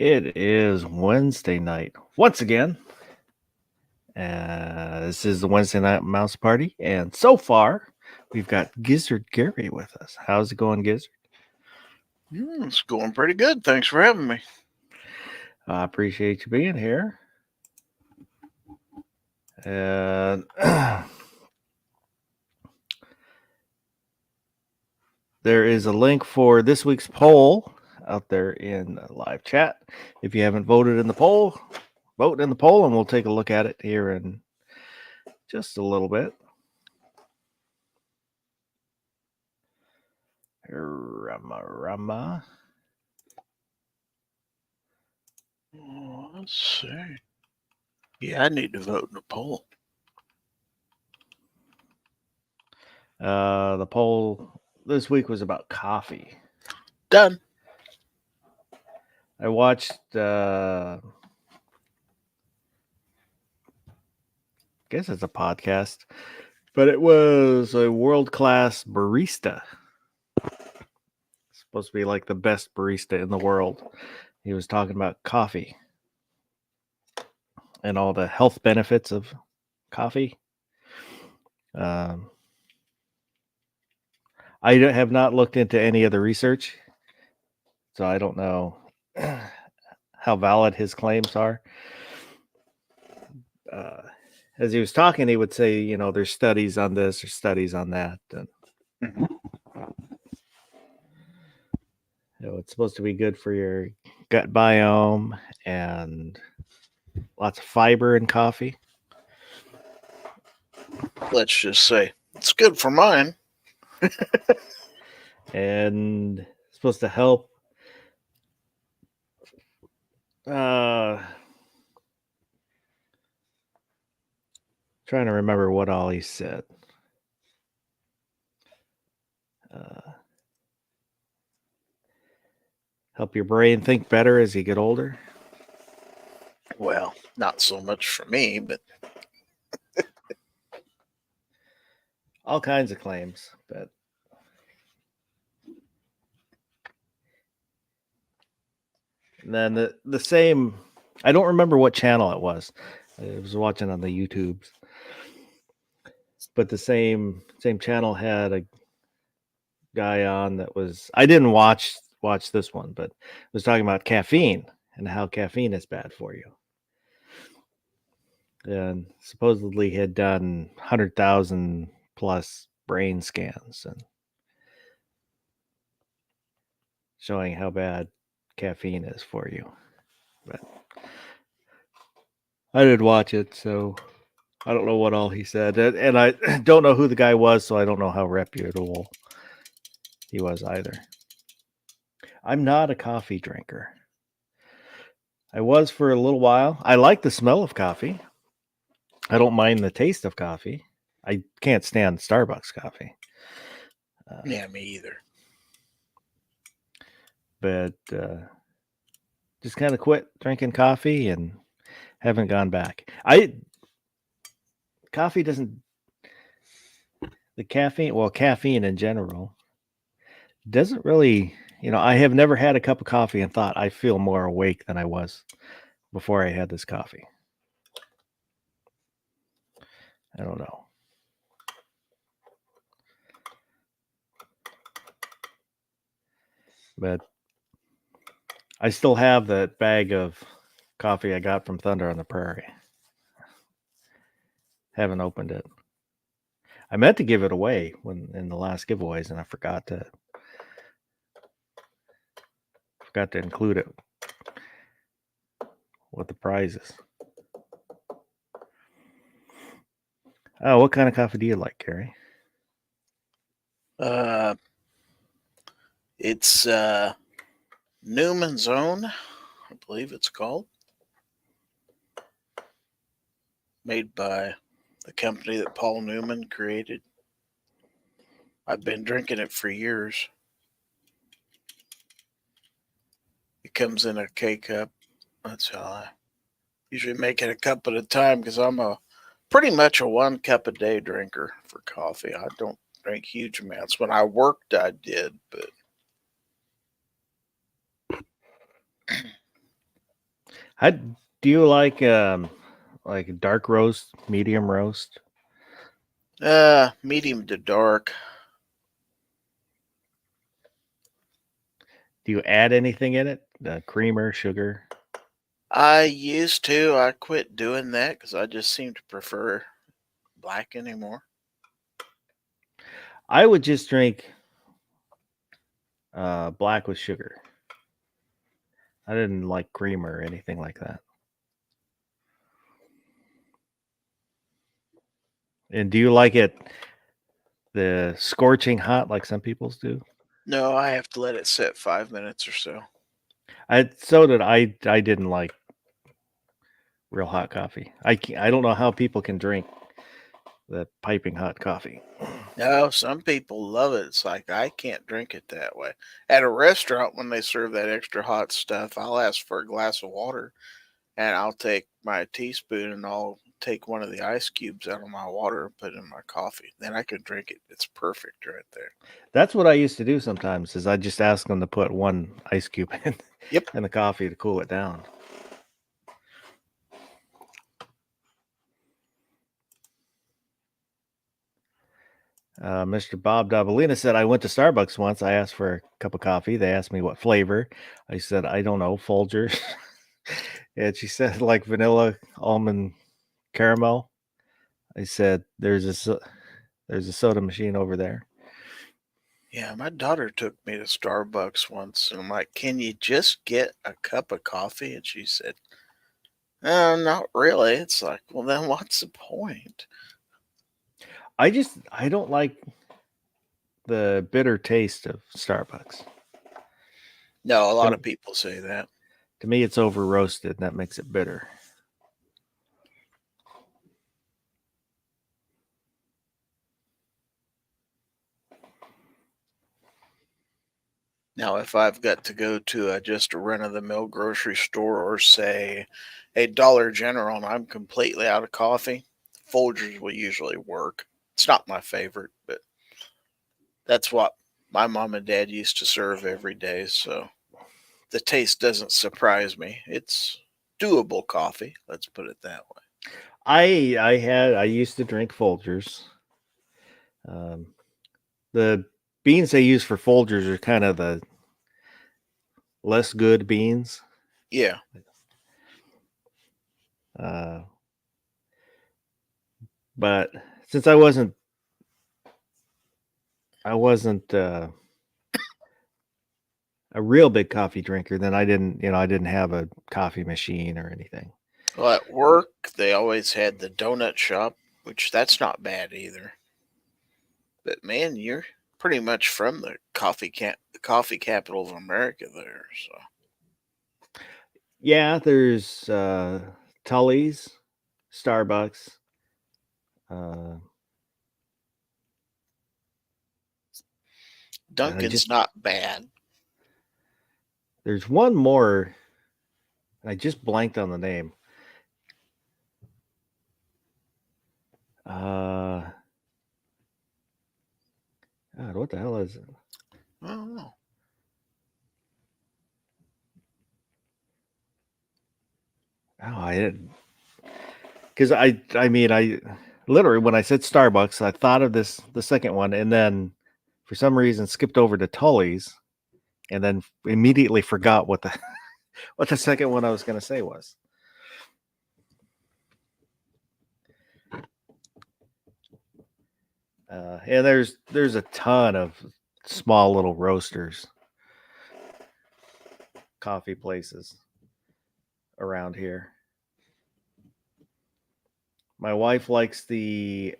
It is Wednesday night once again. This is the Wednesday night mouse party, and so far we've got Gizzard Gary with us. How's it going, Gizzard? It's going pretty good. Thanks for having me. I appreciate you being here. And there is a link for this week's poll out there in the live chat. If you haven't voted in the poll, vote in the poll, and we'll take a look at it here in just a little bit. Rama. Let's see. Yeah, I need to vote in the poll. The poll this week was about coffee. Done. I watched, I guess it's a podcast, but it was a world-class barista. It's supposed to be like the best barista in the world. He was talking about coffee and all the health benefits of coffee. I have not looked into any of the research, so I don't know how valid his claims are. As he was talking, he would say, there's studies on this or studies on that. And, it's supposed to be good for your gut biome and lots of fiber in coffee. Let's just say it's good for mine. And it's supposed to help trying to remember what all he said. Help your brain think better as you get older. Well, not so much for me, but all kinds of claims. But and then the same, I don't remember what channel it was. I was watching on the YouTubes, but the same channel had a guy on that was, I didn't watch this one, but was talking about caffeine and how caffeine is bad for you. And supposedly had done 100,000 plus brain scans and showing how bad caffeine is for you. But I did watch it, so I don't know what all he said. And I don't know who the guy was, so I don't know how reputable he was either. I'm not a coffee drinker. I was for a little while. I like the smell of coffee. I don't mind the taste of coffee. I can't stand Starbucks coffee. Yeah, me either. But just kind of quit drinking coffee and haven't gone back. Coffee doesn't, the caffeine in general doesn't really, I have never had a cup of coffee and thought I feel more awake than I was before I had this coffee. I don't know. But I still have that bag of coffee I got from Thunder on the Prairie. Haven't opened it. I meant to give it away in the last giveaways, and I forgot to include it with the prizes. Oh, what kind of coffee do you like, Gary? It's Newman's Own, I believe it's called. Made by the company that Paul Newman created. I've been drinking it for years. It comes in a K-cup. That's how I usually make it a cup at a time because I'm pretty much a 1 cup a day drinker for coffee. I don't drink huge amounts. When I worked, I did, but How do you like dark roast, medium roast? Medium to dark. Do you add anything in it? Creamer, sugar? I used to. I quit doing that because I just seem to prefer black anymore. I would just drink black with sugar. I didn't like creamer or anything like that. And do you like it the scorching hot like some people's do? No, I have to let it sit 5 minutes or so. So did I. I didn't like real hot coffee. I don't know how people can drink the piping hot coffee. No, some people love it. It's like I can't drink it that way. At a restaurant, when they serve that extra hot stuff, I'll ask for a glass of water and I'll take my teaspoon and I'll take one of the ice cubes out of my water and put it in my coffee. Then I can drink it. It's perfect right there. That's what I used to do sometimes. Is I just ask them to put one ice cube in Yep. in the coffee to cool it down. Mr. Bob Dabalina said, I went to Starbucks once. I asked for a cup of coffee. They asked me what flavor. I said, I don't know, Folgers. And she said, like vanilla, almond, caramel. I said, there's a soda machine over there. Yeah, my daughter took me to Starbucks once and I'm like, can you just get a cup of coffee? And she said, no, not really. It's like, well, then what's the point? I don't like the bitter taste of Starbucks. No, a lot To, of people say that. to me, it's over roasted, and that makes it bitter. Now, if I've got to go to just a run of the mill grocery store or say a Dollar General and I'm completely out of coffee, Folgers will usually work. It's not my favorite, but that's what my mom and dad used to serve every day. So the taste doesn't surprise me. It's doable coffee. Let's put it that way. I used to drink Folgers. Um, the beans they use for Folgers are kind of the less good beans. Yeah. Uh, but since I wasn't a real big coffee drinker, then I didn't have a coffee machine or anything. Well, at work, they always had the donut shop, which that's not bad either. But man, you're pretty much from the coffee capital of America there. So Yeah, there's Tully's, Starbucks. Uh, and I Dunkin's just not bad. there's one more, and I just blanked on the name. God, what the hell is it? I don't know. Oh, I didn't, because I mean, I literally when I said Starbucks, I thought of the second one, and then for some reason skipped over to Tully's, and then immediately forgot what the what the second one I was going to say was. And there's a ton of small little roasters, coffee places around here. My wife likes the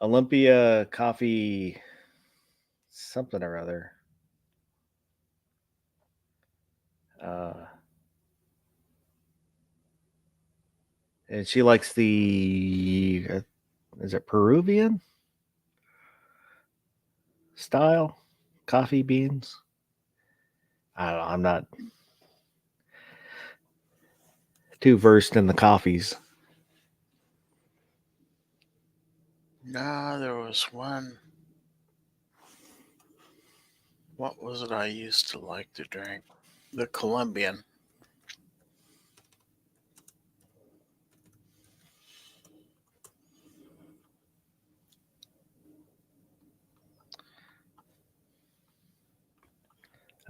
Olympia coffee something or other. Uh, and she likes the is it Peruvian style coffee beans? I don't know, I'm not too versed in the coffees. Nah, there was one. What was it I used to like to drink? The Colombian.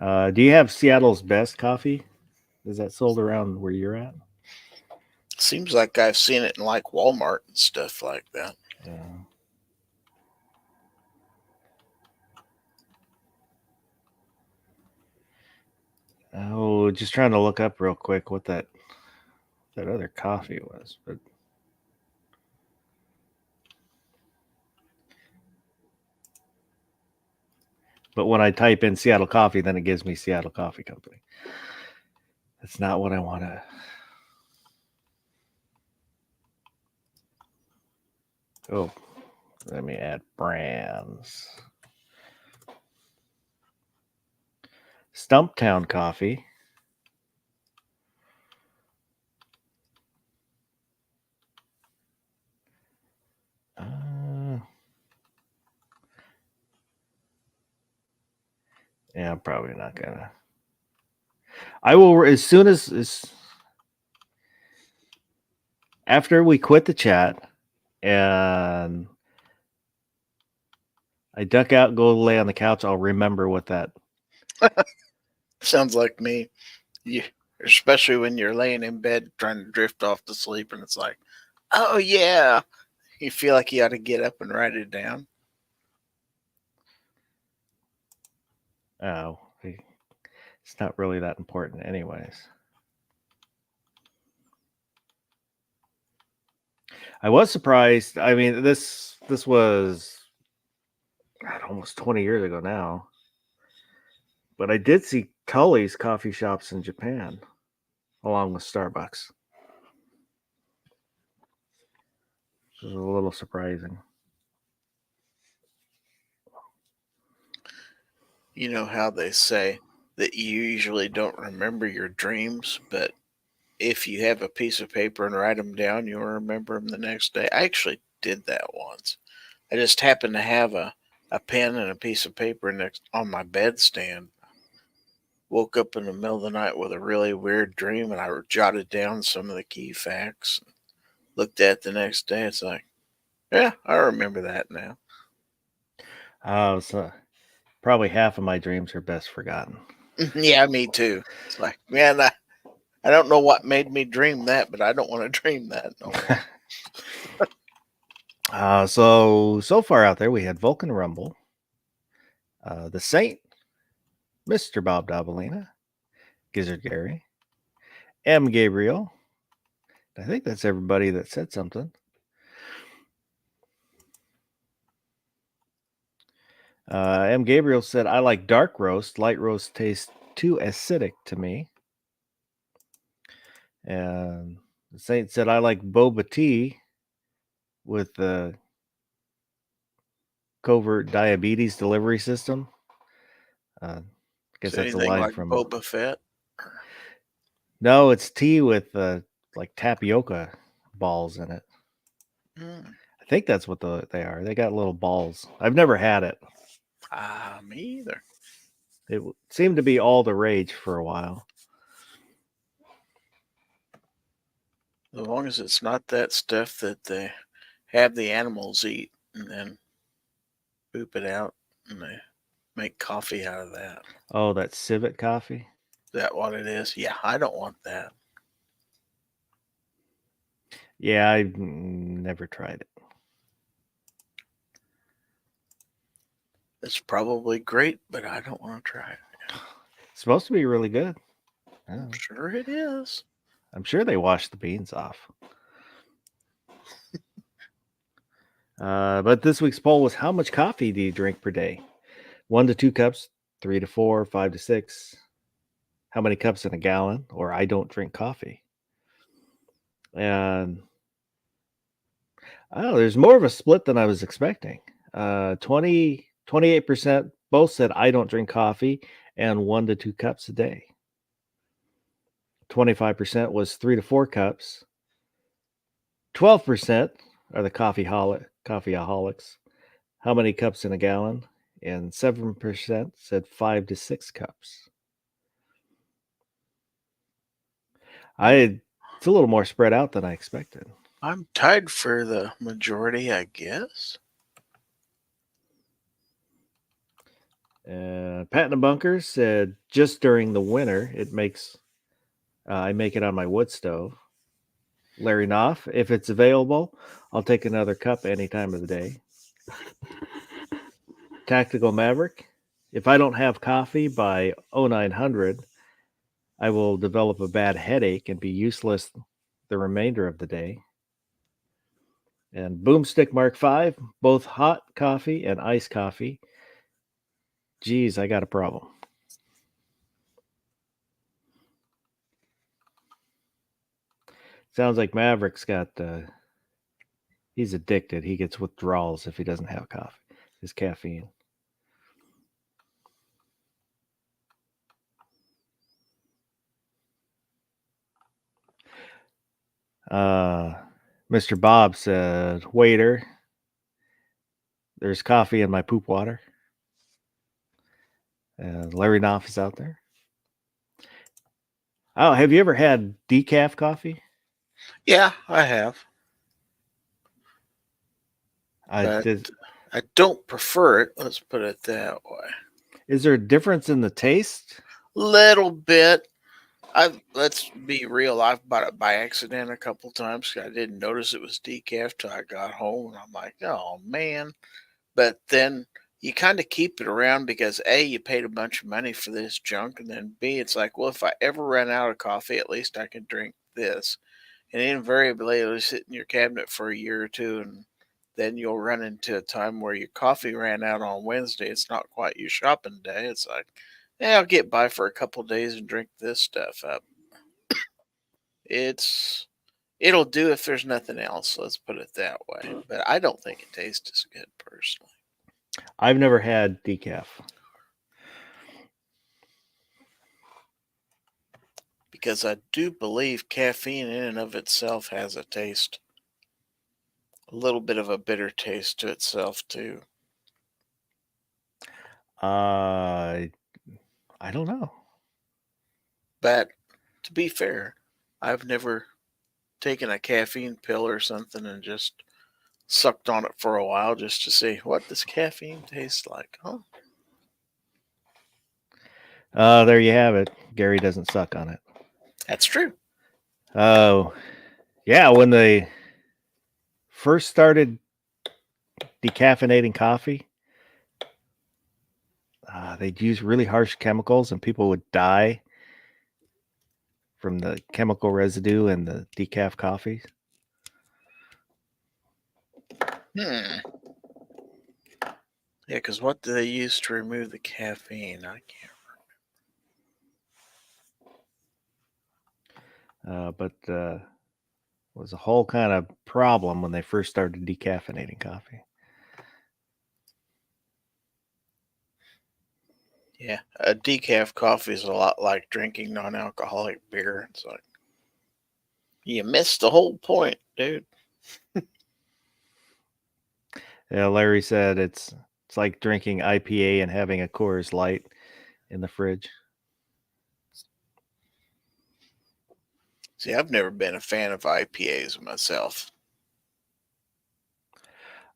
Do you have Seattle's Best coffee? Is that sold around where you're at? Seems like I've seen it in like Walmart and stuff like that. Yeah. Oh, just trying to look up real quick what that other coffee was, but when I type in Seattle Coffee, then it gives me Seattle Coffee Company. That's not what I want to. Oh, let me add brands. Stumptown Coffee. Yeah, I'm probably not gonna. I will as soon as after we quit the chat and I duck out and go lay on the couch, I'll remember what that. Sounds like me. You, especially when you're laying in bed trying to drift off to sleep, and it's like, oh yeah, you feel like you ought to get up and write it down. Oh, it's not really that important, anyways. I was surprised. I mean, this was God, almost 20 years ago now. But I did see Tully's coffee shops in Japan, along with Starbucks. It was a little surprising. You know how they say that you usually don't remember your dreams, but if you have a piece of paper and write them down, you'll remember them the next day. I actually did that once. I just happened to have a pen and a piece of paper next on my bedstand. Woke up in the middle of the night with a really weird dream, and I jotted down some of the key facts. Looked at it the next day. It's like, yeah, I remember that now. So probably half of my dreams are best forgotten. Yeah, me too. It's like, man, I don't know what made me dream that, but I don't want to dream that no more. So far out there, we had Vulcan Rumble, the Saint, Mr. Bob Dabalina, Gizzard Gary, M. Gabriel. I think that's everybody that said something. M. Gabriel said, I like dark roast. Light roast tastes too acidic to me. And the Saint said, I like boba tea with the covert diabetes delivery system. I guess So that's a anything line like from. Boba Fett? No, it's tea with like tapioca balls in it. Mm. I think that's what they are. They got little balls. I've never had it. Me either. It seemed to be all the rage for a while. As long as it's not that stuff that they have the animals eat and then poop it out and they make coffee out of that. Oh, that civet coffee? Is that what it is? Yeah, I don't want that. Yeah, I've never tried it. It's probably great, but I don't want to try it. It's supposed to be really good. Yeah. I'm sure it is. I'm sure they wash the beans off. But this week's poll was, how much coffee do you drink per day? 1 to 2 cups, 3 to 4, 5 to 6. How many cups in a gallon? Or I don't drink coffee. And I don't know, there's more of a split than I was expecting. 28% both said I don't drink coffee and 1 to 2 cups a day. 25% was 3 to 4 cups. 12% are the coffeeaholics. How many cups in a gallon? And 7% said 5 to 6 cups. It's a little more spread out than I expected. I'm tied for the majority, I guess. Pat in the Bunkers said just during the winter, I make it on my wood stove. Larry Knopf, if it's available, I'll take another cup any time of the day. Tactical Maverick, if I don't have coffee by 0900, I will develop a bad headache and be useless the remainder of the day. And Boomstick Mark V, both hot coffee and iced coffee. Geez, I got a problem. Sounds like Maverick's got, he's addicted. He gets withdrawals if he doesn't have coffee, his caffeine. Mr. Bob said, waiter, there's coffee in my poop water. Larry Knopf is out there. Oh, have you ever had decaf coffee? Yeah, I have. I don't prefer it. Let's put it that way. Is there a difference in the taste? Little bit. Let's be real. I've bought it by accident a couple times. I didn't notice it was decaf till I got home, and I'm like, oh man. But then you kind of keep it around because A, you paid a bunch of money for this junk, and then B, it's like, well, if I ever run out of coffee, at least I can drink this. And invariably, it'll sit in your cabinet for a year or two, and then you'll run into a time where your coffee ran out on Wednesday. It's not quite your shopping day. It's like, yeah, I'll get by for a couple days and drink this stuff up. It'll do if there's nothing else. Let's put it that way. But I don't think it tastes as good personally. I've never had decaf. Because I do believe caffeine in and of itself has a taste. A little bit of a bitter taste to itself too. I don't know. But to be fair, I've never taken a caffeine pill or something and just sucked on it for a while just to see what does caffeine taste like, huh? There you have it. Gary doesn't suck on it. That's true. Oh, yeah. When they first started decaffeinating coffee, they'd use really harsh chemicals and people would die from the chemical residue in the decaf coffee. Yeah, because what do they use to remove the caffeine? I can't remember. But it was a whole kind of problem when they first started decaffeinating coffee. Yeah, a decaf coffee is a lot like drinking non-alcoholic beer. It's like, you missed the whole point, dude. Yeah, Larry said it's like drinking IPA and having a Coors Light in the fridge. See, I've never been a fan of IPAs myself.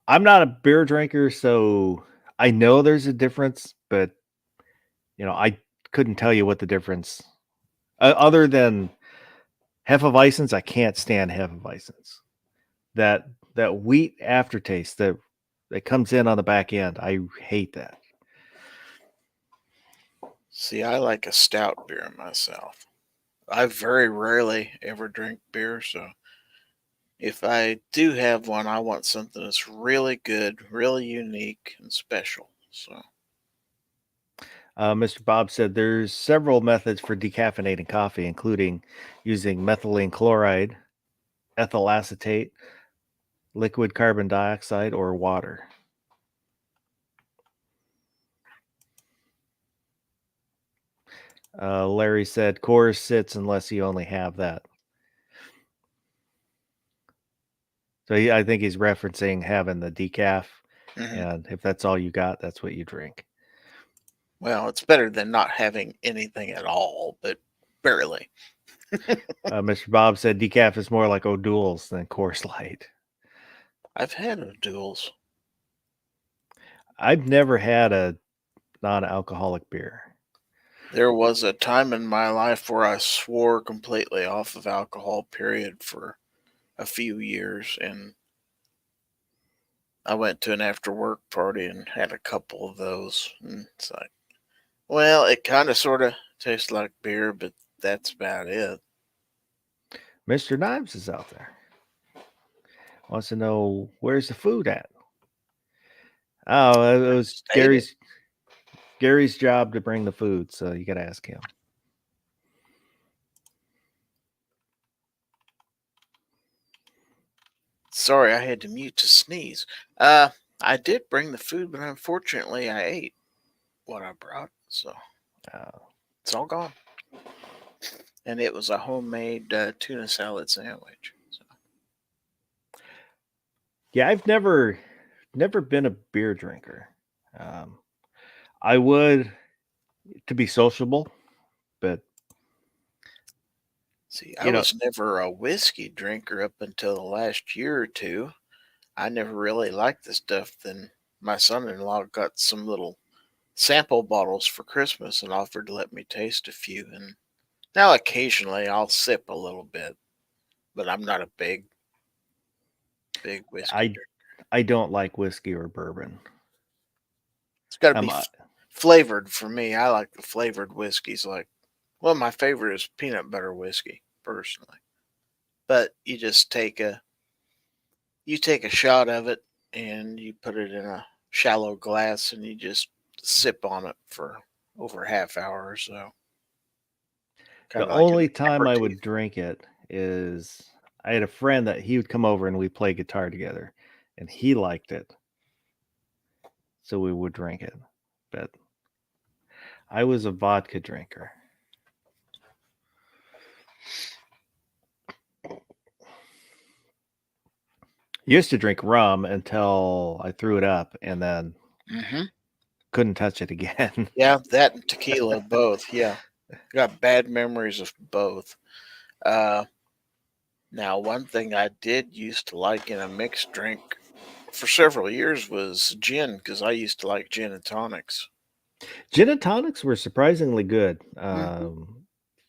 I'm not a beer drinker, so I know there's a difference, but I couldn't tell you what the difference. Other than Hefeweizens, I can't stand Hefeweizens. That wheat aftertaste that comes in on the back end, I hate that. See, I like a stout beer myself. I very rarely ever drink beer, so if I do have one, I want something that's really good, really unique, and special. So, Mr. Bob said there's several methods for decaffeinating coffee, including using methylene chloride, ethyl acetate, liquid carbon dioxide, or water. Larry said Coors sits unless you only have that. So I think he's referencing having the decaf, and if that's all you got, that's what you drink. Well, it's better than not having anything at all, but barely. Mr. Bob said decaf is more like O'Doul's than Coors Light. I've had O'Doul's. I've never had a non-alcoholic beer. There was a time in my life where I swore completely off of alcohol, period, for a few years. And I went to an after work party and had a couple of those. And it's like, well, it kind of sort of tastes like beer, but that's about it. Mr. Knives is out there. Wants to know where's the food at. Oh, it was Stated. Gary's job to bring the food, so you got to ask him. Sorry, I had to mute to sneeze. I did bring the food, but unfortunately, I ate what I brought, so it's all gone. And it was a homemade tuna salad sandwich. So. Yeah, I've never been a beer drinker. I would to be sociable, but See, I you know, was never a whiskey drinker up until the last year or two. I never really liked the stuff. Then my son-in-law got some little sample bottles for Christmas and offered to let me taste a few. And now occasionally I'll sip a little bit, but I'm not a big whiskey drinker. I don't like whiskey or bourbon. It's got to be flavored for me. I like the flavored whiskeys. Well, my favorite is peanut butter whiskey, personally. But you just take a shot of it and you put it in a shallow glass and you just sip on it for over a half hour or so. The only time I would drink it is I had a friend that he would come over and we play guitar together, and he liked it, so we would drink it. But I was a vodka drinker. Used to drink rum until I threw it up, and then couldn't touch it again. Yeah, that and tequila, both. Yeah, got bad memories of both. Now, one thing I did used to like in a mixed drink for several years was gin, because I used to like gin and tonics. Gin and tonics were surprisingly good.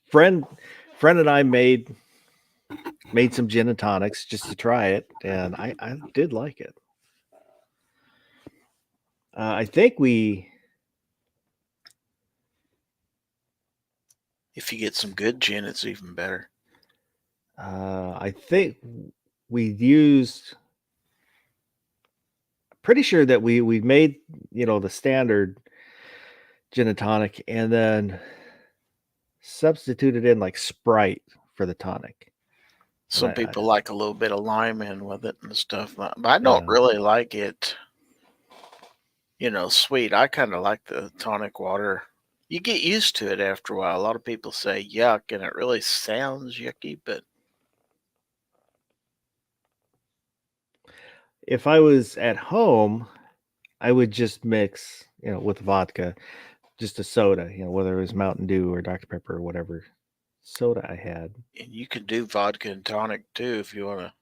Friend and I made some gin and tonics just to try it, and I did like it. I think if you get some good gin, it's even better. I think we used. Pretty sure that we made the standard gin and tonic, and then substituted in like Sprite for the tonic. Some people like a little bit of lime in with it and stuff, but I don't really like it, sweet. I kind of like the tonic water. You get used to it after a while. A lot of people say yuck, and it really sounds yucky, but if I was at home, I would just mix, with vodka, just a soda, whether it was Mountain Dew or Dr. Pepper or whatever soda I had. And you can do vodka and tonic too if you want to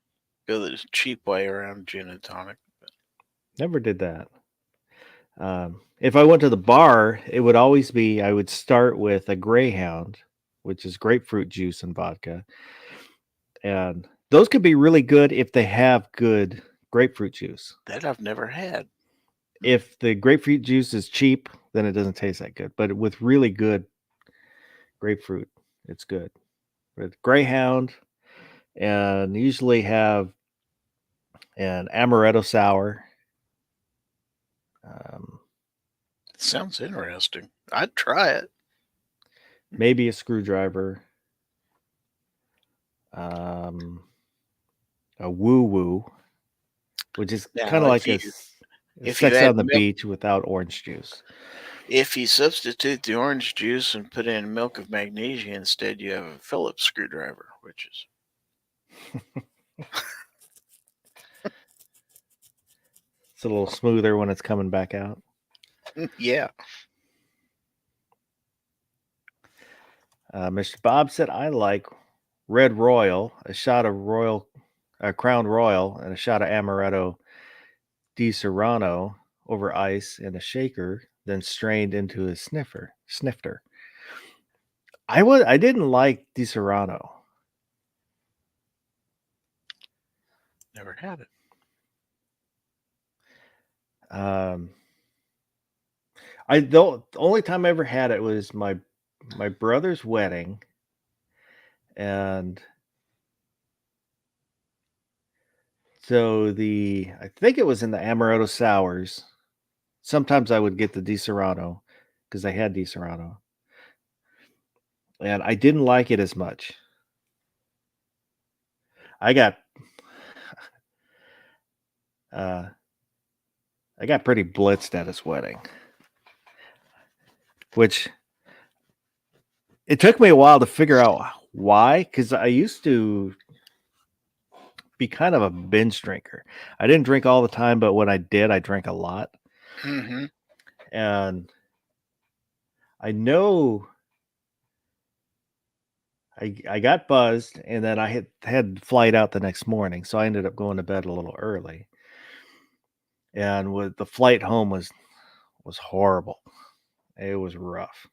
go the cheap way around gin and tonic. Never did that. If I went to the bar, it would always be, I would start with a Greyhound, which is grapefruit juice and vodka. And those could be really good if they have good grapefruit juice. That I've never had. If the grapefruit juice is cheap, then it doesn't taste that good. But with really good grapefruit, it's good. With Greyhound, and usually have an amaretto sour. Sounds interesting. I'd try it. Maybe a screwdriver. A woo woo, which is kind of like a sex on the beach without orange juice. If you substitute the orange juice and put in milk of magnesia instead, you have a Phillips screwdriver, which is it's a little smoother when it's coming back out. Yeah. Mr. Bob said, I like Red Royal, a shot of Crown Royal, and a shot of Amaretto Di Serrano over ice in a shaker then strained into a snifter. I didn't like Di Serrano. Never had it. The only time I ever had it was my brother's wedding, and so I think it was in the Amaretto sours. Sometimes I would get the Di Serrano because they had Di Serrano, and I didn't like it as much. I got pretty blitzed at his wedding, which it took me a while to figure out why, because I used to be kind of a binge drinker. I didn't drink all the time, but when I did, I drank a lot. Mm-hmm. And I know I got buzzed, and then I had flight out the next morning, so I ended up going to bed a little early. And with the flight home was horrible. It was rough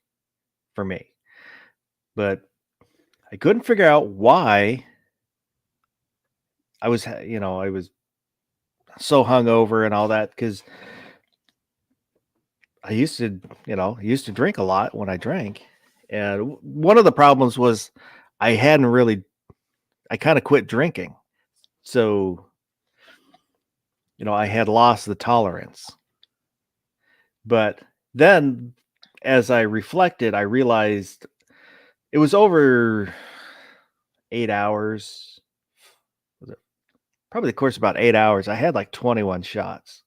for me, but I couldn't figure out why I was so hungover and all that, because I used to drink a lot when I drank. And one of the problems was I kind of quit drinking. So, I had lost the tolerance. But then as I reflected, I realized it was over 8 hours. Was it probably the course of about 8 hours? I had like 21 shots.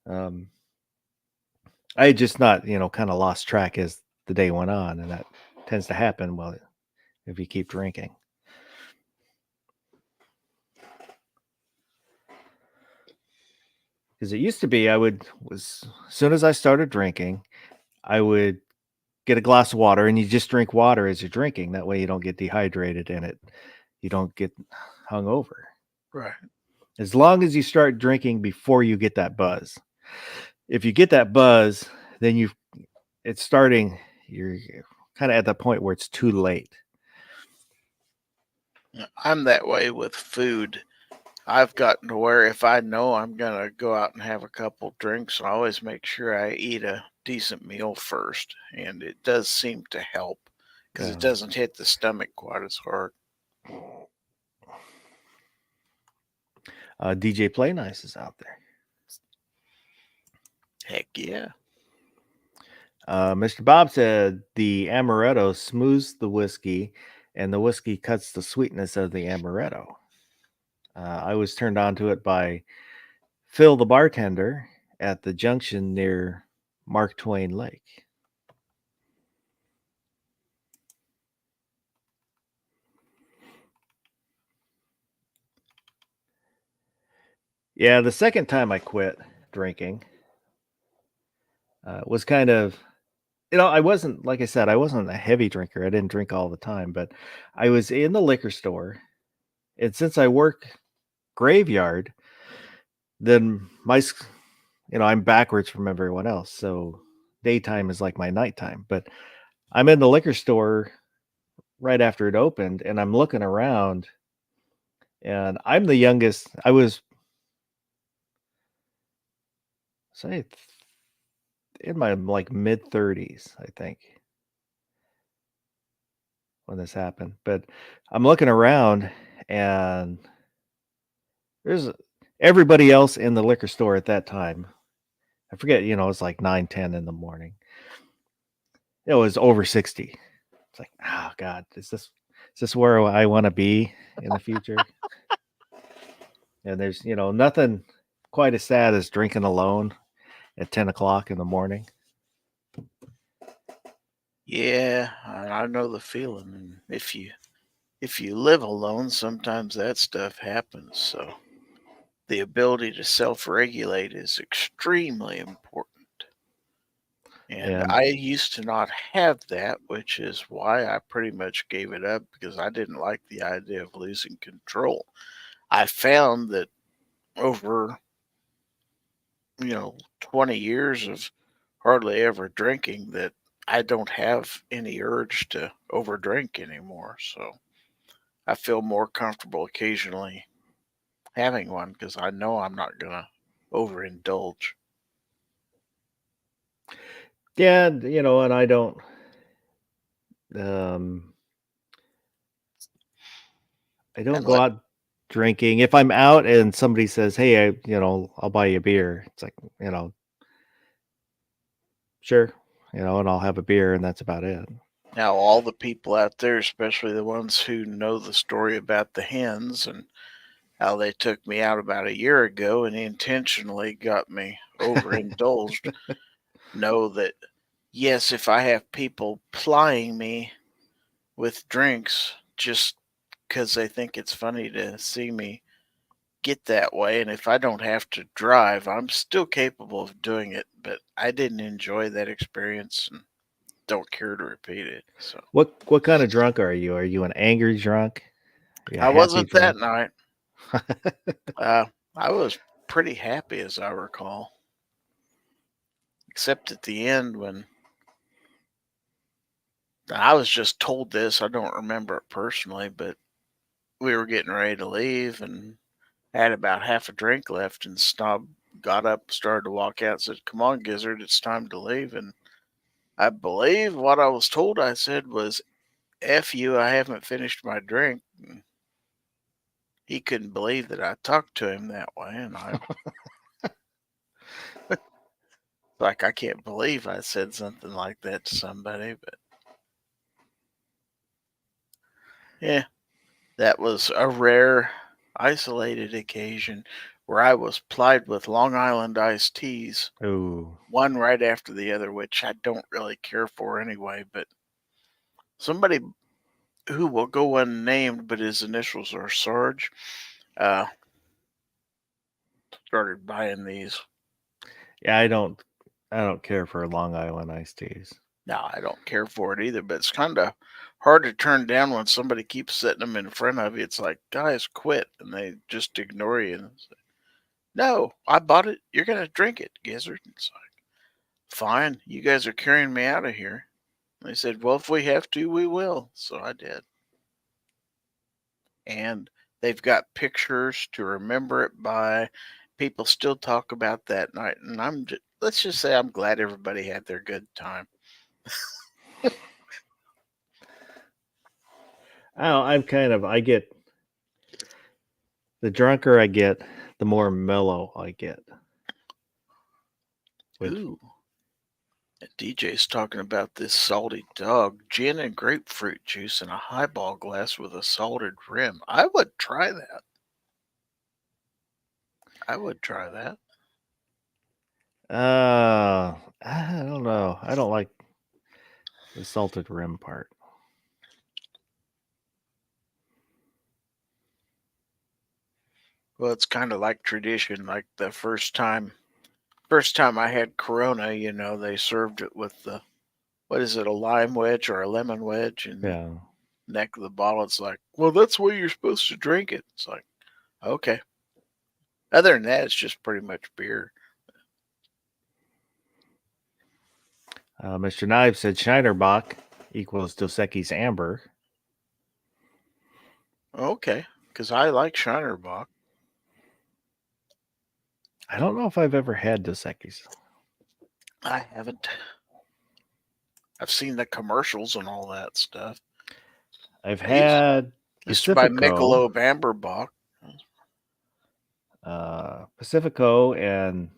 I had just not, kind of lost track as the day went on, and that tends to happen if you keep drinking. Because it used to be as soon as I started drinking, I would get a glass of water, and you just drink water as you're drinking. That way you don't get dehydrated and you don't get hungover. Right. As long as you start drinking before you get that buzz. If you get that buzz, then you're kind of at the point where it's too late. I'm that way with food. I've gotten to where if I know I'm going to go out and have a couple drinks, I always make sure I eat a decent meal first. And it does seem to help because it doesn't hit the stomach quite as hard. DJ Play Nice is out there. Heck yeah. Mr. Bob said the amaretto smooths the whiskey, and the whiskey cuts the sweetness of the amaretto. I was turned on to it by Phil the bartender at the junction near Mark Twain Lake. Yeah, the second time I quit drinking was kind of, I wasn't, like I said, I wasn't a heavy drinker. I didn't drink all the time, but I was in the liquor store. And since I work graveyard, then I'm backwards from everyone else. So daytime is like my nighttime. But I'm in the liquor store right after it opened, and I'm looking around, and I'm the youngest. I was, say, in my like mid 30s, I think, when this happened. But I'm looking around, and there's everybody else in the liquor store at that time. I forget, it's like 9-10 in the morning. It was over 60. It's like, oh God, is this where I want to be in the future? And there's, nothing quite as sad as drinking alone at 10 o'clock in the morning. Yeah, I know the feeling. And if you live alone, sometimes that stuff happens. So the ability to self-regulate is extremely important. And And I used to not have that, which is why I pretty much gave it up because I didn't like the idea of losing control. I found that over, 20 years of hardly ever drinking that I don't have any urge to overdrink anymore. So I feel more comfortable occasionally having one because I know I'm not going to overindulge. Yeah, and I don't. Um, I don't And go out drinking. If I'm out and somebody says, "Hey, I'll buy you a beer," it's like, sure, and I'll have a beer, and that's about it. now, all the people out there, especially the ones who know the story about the hens and how they took me out about a year ago and intentionally got me overindulged, know that yes, if I have people plying me with drinks just because they think it's funny to see me get that way, and if I don't have to drive, I'm still capable of doing it. But I didn't enjoy that experience and don't care to repeat it. So What kind of drunk are you? Are you an angry drunk? Are you a I happy wasn't that drunk? night. Uh, I was pretty happy, as I recall, except at the end when I was just told this. I don't remember it personally, but we were getting ready to leave and had about half a drink left, and Snob got up, started to walk out, said, "Come on, Gizzard, it's time to leave." And I believe what I was told I said was, "F you, I haven't finished my drink." And he couldn't believe that I talked to him that way, and I like I can't believe I said something like that to somebody, but yeah, that was a rare, isolated occasion where I was plied with Long Island iced teas, Ooh. one right after the other, which I don't really care for anyway. But somebody who will go unnamed, but his initials are Sarge, uh, started buying these. Yeah, I don't care for Long Island iced teas. Now, I don't care for it either, but it's kind of hard to turn down when somebody keeps setting them in front of you. It's like, guys, quit, and they just ignore you. And say, no, I bought it. You're gonna drink it, Gizzard. It's like, fine. You guys are carrying me out of here. They said, well, if we have to, we will. So I did. And they've got pictures to remember it by. People still talk about that night, and let's just say I'm glad everybody had their good time. I get the drunker I get, the more mellow I get. With Ooh. And DJ's talking about this salty dog, gin and grapefruit juice in a highball glass with a salted rim. I would try that. I would try that. I don't know. I don't like the salted rim part. Well, it's kind of like tradition. Like the first time I had Corona, they served it with what is it, a lime wedge or a lemon wedge in the Yeah. neck of the bottle. It's like, well, that's the way you're supposed to drink it. It's like, okay. Other than that, it's just pretty much beer. Mr. Knives said Shinerbach equals Dos Equis Amber. Okay, because I like Shinerbach. I don't know if I've ever had Dos Equis. I haven't. I've seen the commercials and all that stuff. I've I used, had used to buy Pacifico, Michelob Amberbach. Pacifico, and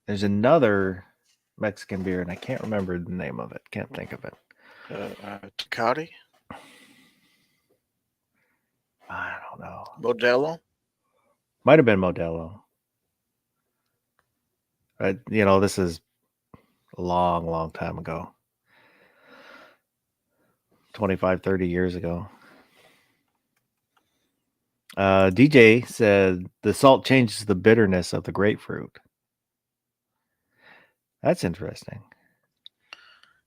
there's another Mexican beer, and I can't remember the name of it. Can't think of it. Tecate? I don't know. Modelo? Might have been Modelo. This is a long, long time ago. 25, 30 years ago. DJ said the salt changes the bitterness of the grapefruit. That's interesting.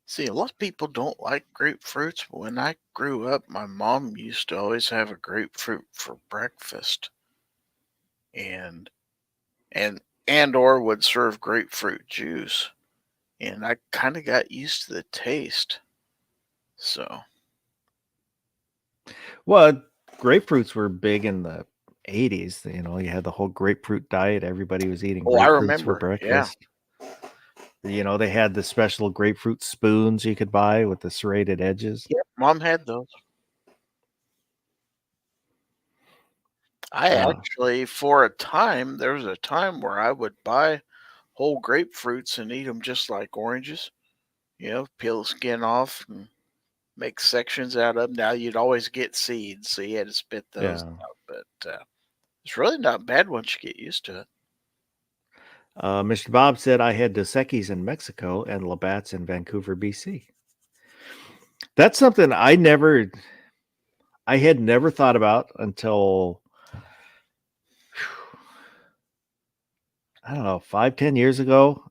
See, a lot of people don't like grapefruits, but when I grew up, my mom used to always have a grapefruit for breakfast, and and or would serve grapefruit juice, and I kind of got used to the taste. So, Well, grapefruits were big in the 80s. You know, you had the whole grapefruit diet. Everybody was eating oh, I grapefruits for remember. Yeah, breakfast. You know, they had the special grapefruit spoons you could buy with the serrated edges. yeah, mom had those. I Uh, actually, for a time, there was a time where I would buy whole grapefruits and eat them just like oranges. Peel the skin off and make sections out of them. Now you'd always get seeds, so you had to spit those yeah. out. But it's really not bad once you get used to it. Mr. Bob said I had Dos Equis in Mexico and Labatt's in Vancouver, BC. That's something I had never thought about until I don't know, 5, 10 years ago.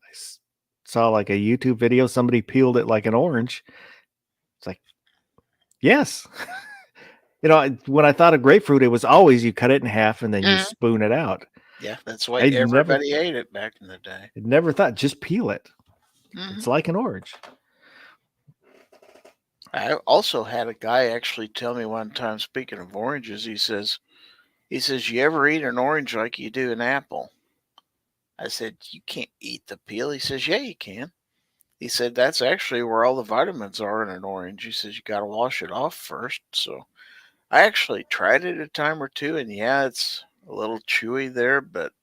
Saw like a YouTube video. Somebody peeled it like an orange. It's like, yes. When I thought of grapefruit, it was always you cut it in half and then you Mhm. spoon it out. Yeah, that's the way I never, everybody ate it back in the day. never thought just peel it. Hmm. It's like an orange. I also had a guy actually tell me one time, speaking of oranges, he says, you ever eat an orange like you do an apple? I said, you can't eat the peel. He says, yeah, you can. He said, that's actually where all the vitamins are in an orange. He says, you got to wash it off first. So I actually tried it a time or two, and yeah, it's a little chewy there, but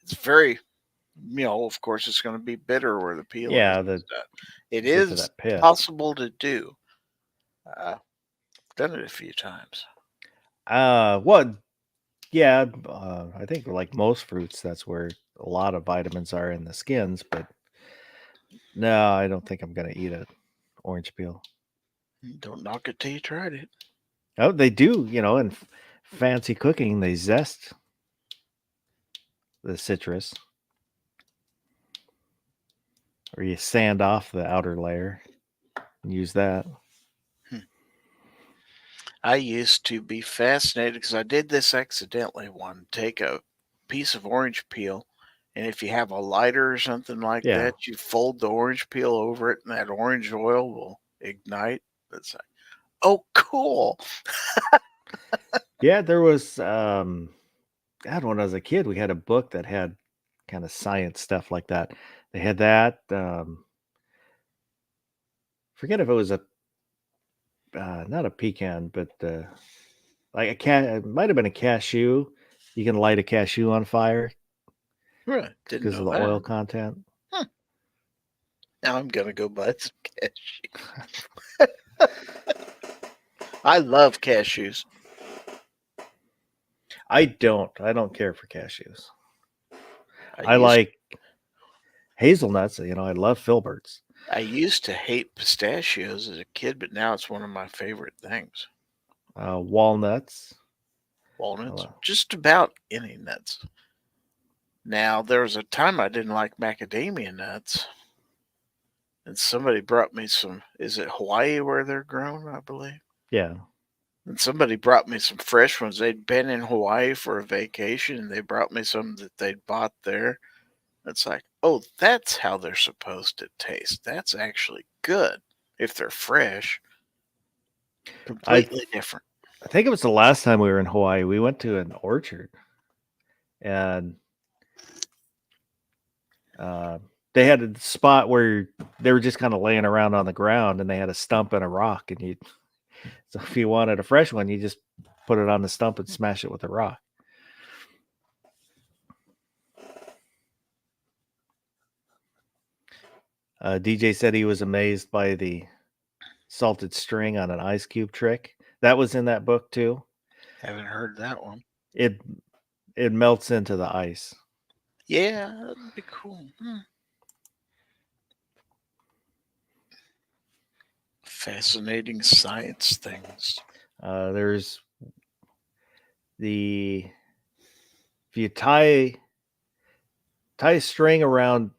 it's very, of course, it's going to be bitter where the peel is. Yeah, It get to is that pith. possible to do. I've done it a few times. Well, yeah, I think like most fruits, that's where a lot of vitamins are in the skins. But no, I don't think I'm gonna eat an orange peel. Don't knock it till you tried it. Oh, they do. In fancy cooking, they zest the citrus, or you sand off the outer layer and use that. Hmm. I used to be fascinated because I did this accidentally one. Take a piece of orange peel, and if you have a lighter or something like Yeah, that, you fold the orange peel over it, and that orange oil will ignite. It's like, oh, cool. yeah. There was, God, when I was a kid, we had a book that had kind of science stuff like that. They had that. Forget if it was a not a pecan, but like a cat. It might have been a cashew. You can light a cashew on fire Right. Didn't because of know the oil that. content. Huh. Now I'm going to go buy some cashew. I love cashews. I don't. I don't care for cashews. I I used like hazelnuts. I love filberts. I used to hate pistachios as a kid, but now it's one of my favorite things. Walnuts. Walnuts, Well, just about any nuts. Now, there was a time I didn't like macadamia nuts, and somebody brought me some. Is it Hawaii where they're grown? I believe. yeah. And somebody brought me some fresh ones. They'd been in Hawaii for a vacation, and they brought me some that they'd bought there. It's like, oh, that's how they're supposed to taste. That's actually good if they're fresh. I Completely different. I think it was the last time we were in Hawaii. We went to an orchard and uh, they had a spot where they were just kind of laying around on the ground, and they had a stump and a rock, and so if you wanted a fresh one, you just put it on the stump and smash it with a rock. DJ said he was amazed by the salted string on an ice cube trick. That was in that book too. Haven't heard that one. It it melts into the ice. Yeah, that'd be cool. Fascinating science things. There's the if you tie a string around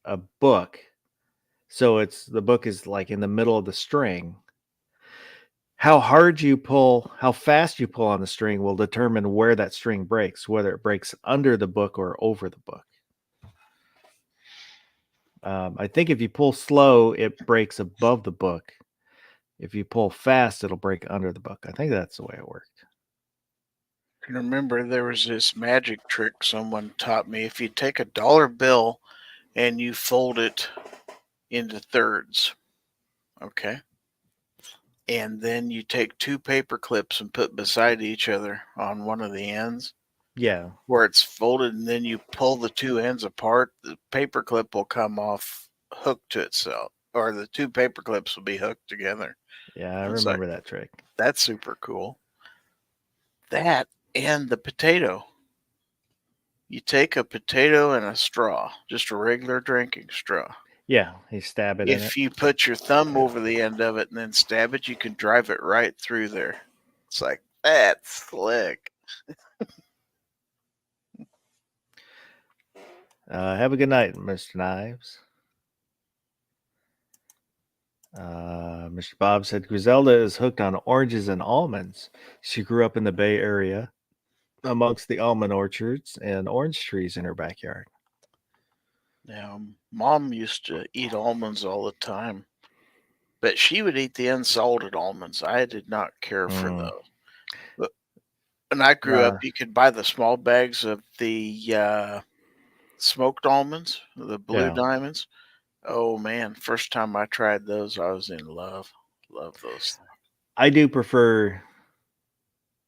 a book, So the book is like in the middle of the string. How hard you pull, how fast you pull on the string will determine where that string breaks, whether it breaks under the book or over the book. I think if you pull slow, it breaks above the book. If you pull fast, it'll break under the book. I think that's the way it worked. I remember there was this magic trick someone taught me. If you take a dollar bill and you fold it into thirds, okay? And then you take two paper clips and put beside each other on one of the ends Yeah. where it's folded, and then you pull the two ends apart, the paper clip will come off hooked to itself, or the two paper clips will be hooked together. Yeah, I It's like, remember that trick. that's super cool. That and the potato. You take a potato and a straw, just a regular drinking straw. Yeah, you stab it in it. If you put your thumb over the end of it and then stab it, you can drive it right through there. It's like, that's slick. Have a good night, Mr. Knives. Mr. Bob said Griselda is hooked on oranges and almonds. She grew up in the Bay Area amongst the almond orchards and orange trees in her backyard. Now, Mom used to eat almonds all the time, but she would eat the unsalted almonds. I did not care for those. But when I grew up, you could buy the small bags of the smoked almonds, the blue Yeah. diamonds. Oh man, first time I tried those, I was in love. Love those things. I do prefer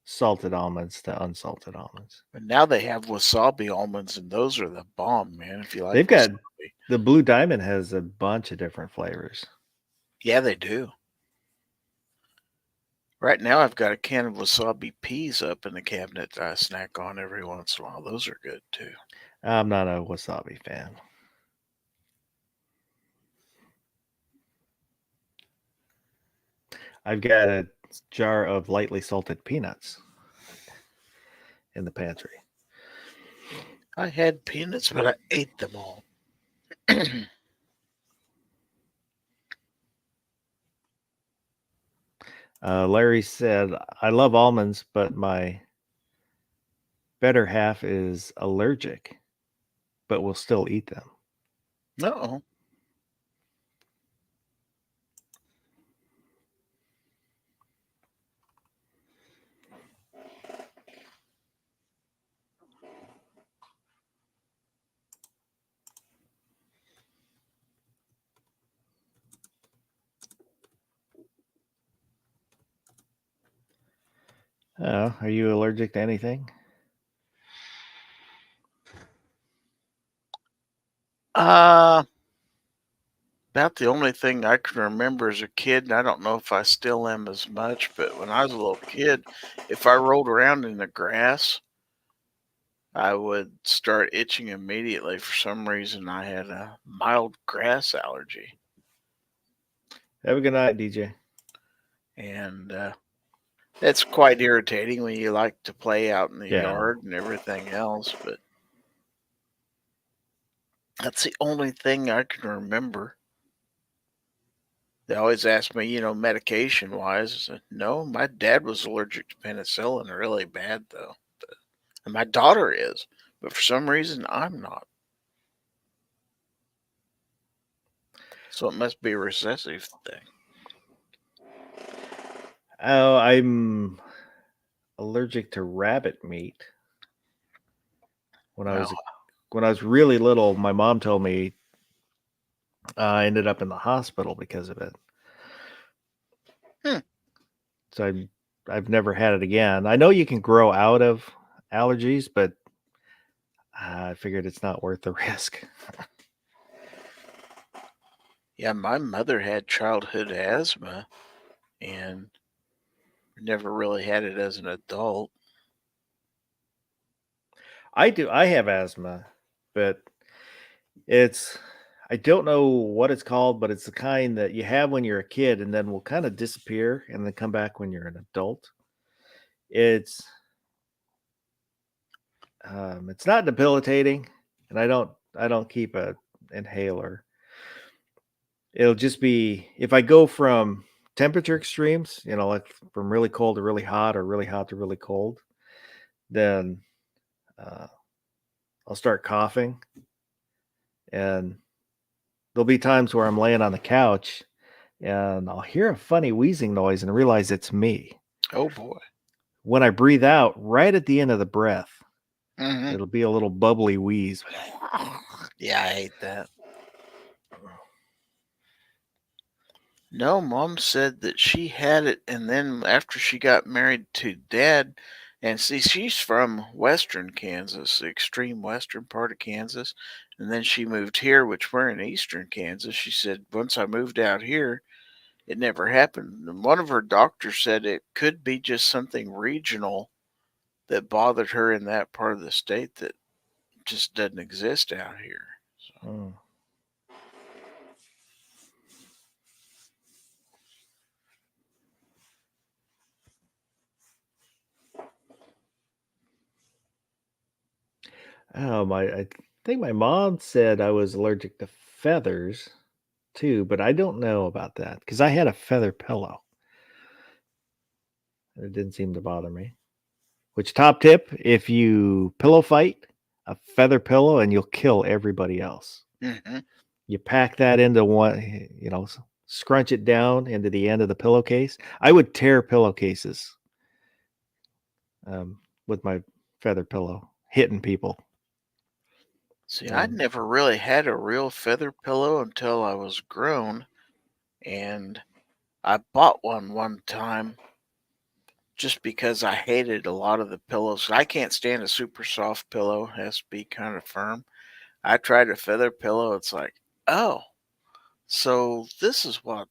salted almonds to unsalted almonds. But now they have wasabi almonds, and those are the bomb, man. If you like They've got wasabi. the Blue Diamond has a bunch of different flavors. Yeah, they do. Right now, I've got a can of wasabi peas up in the cabinet that I snack on every once in a while. Those are good too. I'm not a wasabi fan. I've got a jar of lightly salted peanuts in the pantry. I had peanuts, but I ate them all. Larry said, I love almonds, but my better half is allergic, but will still eat them. No. Are you allergic to anything? About the only thing I can remember as a kid, and I don't know if I still am as much, but when I was a little kid, if I rolled around in the grass, I would start itching immediately. For some reason, I had a mild grass allergy. Have a good night, DJ. And it's quite irritating when you like to play out in the Yeah. yard and everything else, but that's the only thing I can remember. They always ask me, medication wise. I said, no, my dad was allergic to penicillin really bad, though. And my daughter is, but for some reason, I'm not. So it must be a recessive thing. Oh, I'm allergic to rabbit meat. When I was really little, my mom told me I ended up in the hospital because of it. So I've never had it again. I know you can grow out of allergies, but I figured it's not worth the risk. Yeah, my mother had childhood asthma and never really had it as an adult. I do. I have asthma, but I don't know what it's called, but it's the kind that you have when you're a kid and then will kind of disappear and then come back when you're an adult. It's not debilitating, and I don't keep a inhaler. It'll just be if I go from temperature extremes, like from really cold to really hot or really hot to really cold, then uh, I'll start coughing. And there'll be times where I'm laying on the couch and I'll hear a funny wheezing noise and realize it's me. Oh boy. When I breathe out, right at the end of the breath, Hmm. it'll be a little bubbly wheeze. Yeah, I hate that. No, Mom said that she had it, and then after she got married to Dad, and see, she's from western Kansas, the extreme western part of Kansas, and then she moved here, which we're in eastern Kansas. She said, once I moved out here, it never happened. And one of her doctors said it could be just something regional that bothered her in that part of the state that just doesn't exist out here. So. Mm. I think my mom said I was allergic to feathers too, but I don't know about that because I had a feather pillow. It didn't seem to bother me. Which top tip, if you pillow fight, a feather pillow and you'll kill everybody else. Hmm. You pack that into one, scrunch it down into the end of the pillowcase. I would tear pillowcases with my feather pillow, hitting people. See, I'd never really had a real feather pillow until I was grown, and I bought one time just because I hated a lot of the pillows. I can't stand a super soft pillow; it has to be kind of firm. I tried a feather pillow; it's like, oh, so this is what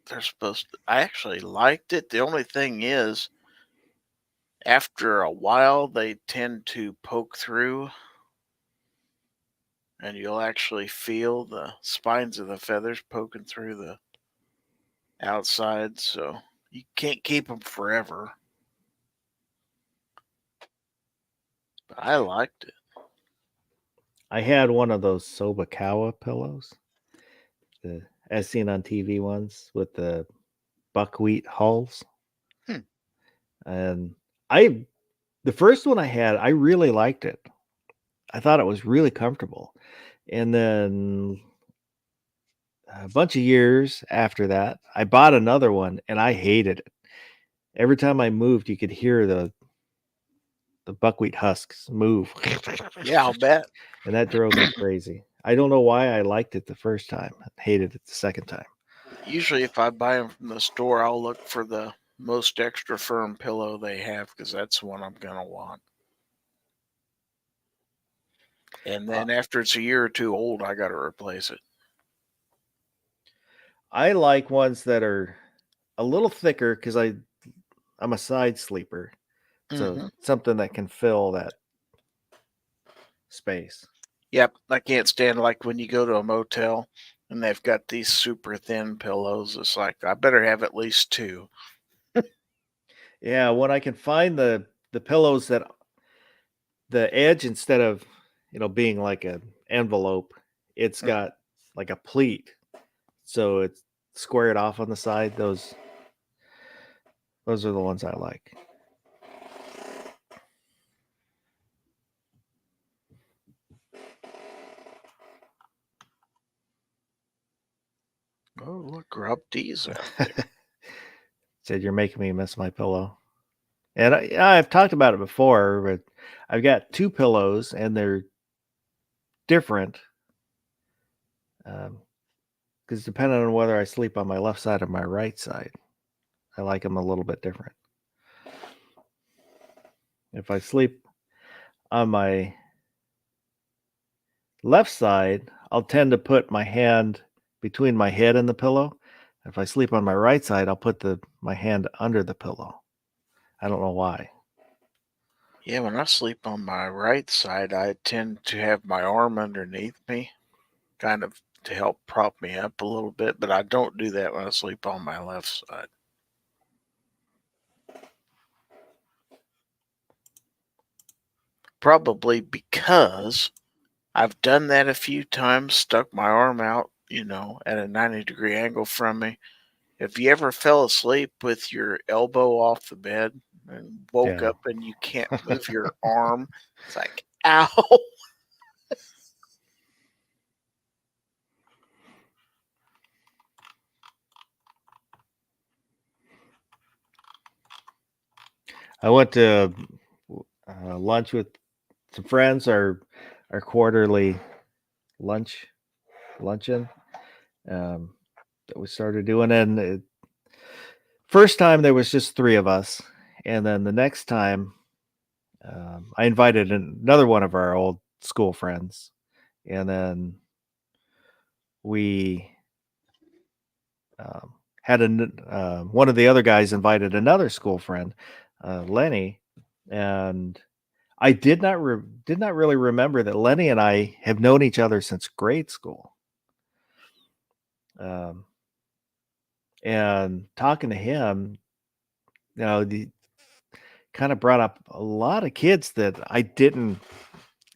they're supposed to. I actually liked it. The only thing is, after a while, they tend to poke through, and you'll actually feel the spines of the feathers poking through the outside, so you can't keep them forever. But I liked it. I had one of those Sobakawa pillows, the as seen on TV ones with the buckwheat hulls. Hmm. And the first one I had, I really liked it. I thought it was really comfortable. And then a bunch of years after that, I bought another one and I hated it. Every time I moved, you could hear the buckwheat husks move. Yeah, I'll bet. And that drove me crazy. I don't know why I liked it the first time, hated it the second time. Usually, if I buy them from the store, I'll look for the most extra firm pillow they have because that's the one I'm going to want. And then after it's a year or two old, I got to replace it. I like ones that are a little thicker because I'm a side sleeper. So Hmm. something that can fill that space. Yep, I can't stand like when you go to a motel and they've got these super thin pillows. It's like I better have at least two. Yeah, when I can find the pillows that the edge instead of being like an envelope, it's got like a pleat, so it's squared off on the side. Those are the ones I like. Oh, look, Grub D's out there. Said you're making me miss my pillow. And I've talked about it before, but I've got two pillows and they're different. Because depending on whether I sleep on my left side or my right side, I like them a little bit different. If I sleep on my left side, I'll tend to put my hand between my head and the pillow. If I sleep on my right side, I'll put my hand under the pillow. I don't know why. Yeah, when I sleep on my right side, I tend to have my arm underneath me, kind of to help prop me up a little bit, but I don't do that when I sleep on my left side. Probably because I've done that a few times, stuck my arm out at a 90-degree angle from me. If you ever fell asleep with your elbow off the bed and woke Yeah. up and you can't move your arm, it's like, ow. I went to lunch with some friends, our quarterly luncheon that we started doing. And first time there was just three of us, and then the next time I invited another one of our old school friends, and then we had one of the other guys invited another school friend, Lenny, and I did not really remember that Lenny and I have known each other since grade school. And talking to him, the kind of brought up a lot of kids that I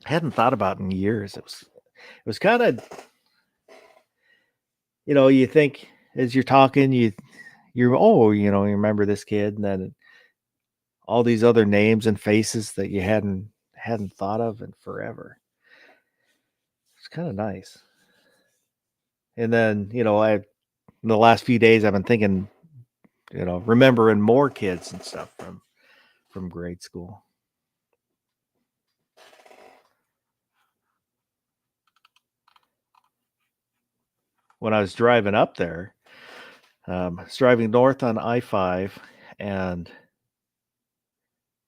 hadn't thought about in years. It was kind of, you think as you're talking, you remember this kid, and then all these other names and faces that you hadn't thought of in forever. It's kind of nice. And then, in the last few days I've been thinking, remembering more kids and stuff from grade school. When I was driving up there, I was driving north on I-5, and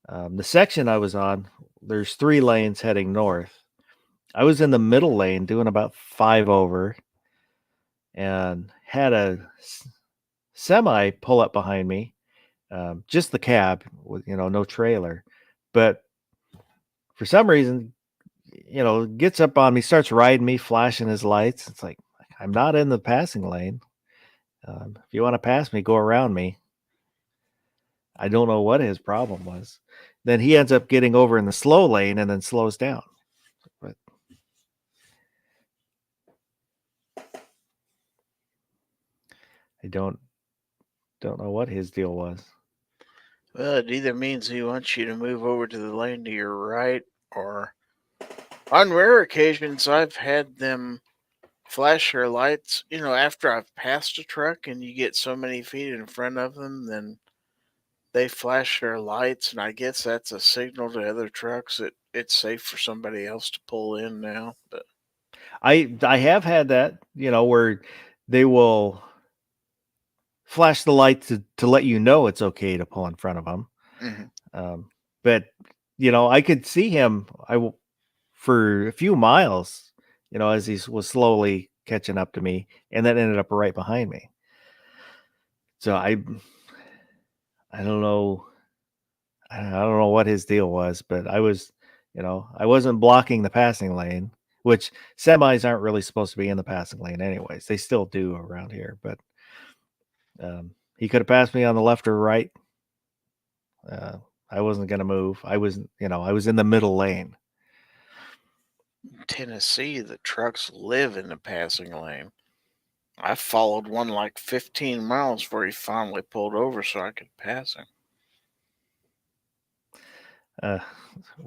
the section I was on, there's 3 lanes heading north. I was in the middle lane doing about 5 over, and had a semi pull up behind me, just the cab with, no trailer. But for some reason, gets up on me, starts riding me, flashing his lights. It's like, I'm not in the passing lane. If you want to pass me, go around me. I don't know what his problem was. Then he ends up getting over in the slow lane and then slows down. But I don't know what his deal was. Well, it either means he wants you to move over to the lane to your right, or on rare occasions, I've had them flash their lights, after I've passed a truck and you get so many feet in front of them, then they flash their lights, and I guess that's a signal to other trucks that it's safe for somebody else to pull in now. But I have had that, where they will flash the light to let you know it's okay to pull in front of them. But I could see him for a few miles, as he was slowly catching up to me, and then ended up right behind me. So I don't know. I don't know what his deal was, but I wasn't blocking the passing lane, which semis aren't really supposed to be in the passing lane anyways. They still do around here, but he could have passed me on the left or right. I wasn't going to move. I was in the middle lane. in Tennessee, the trucks live in the passing lane. I followed one like 15 miles before he finally pulled over so I could pass him.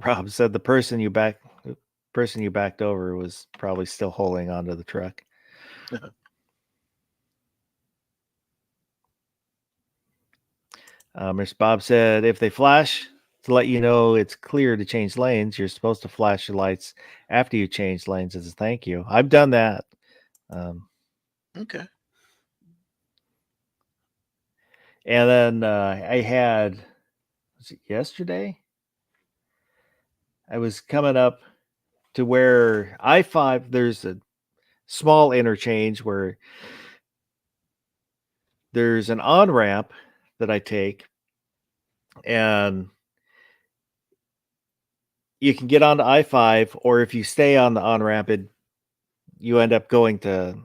Rob said the person you backed over was probably still holding onto the truck. Mr. Bob said, if they flash to let you know it's clear to change lanes, you're supposed to flash your lights after you change lanes as a thank you. I've done that. Okay. And then I had, was it yesterday? I was coming up to where I-5, there's a small interchange where there's an on-ramp that I take, and you can get onto I-5, or if you stay on the on-ramp, you end up going to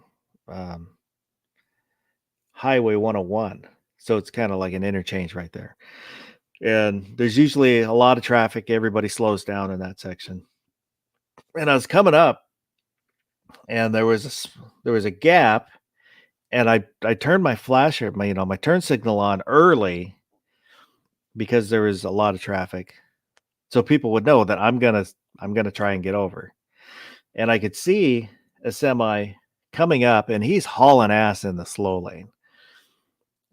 Highway 101. So it's kind of like an interchange right there. And there's usually a lot of traffic. Everybody slows down in that section. And I was coming up, and there was a gap, and I turned my flasher, my turn signal on early because there was a lot of traffic, so people would know that I'm gonna try and get over. And I could see a semi coming up, and he's hauling ass in the slow lane.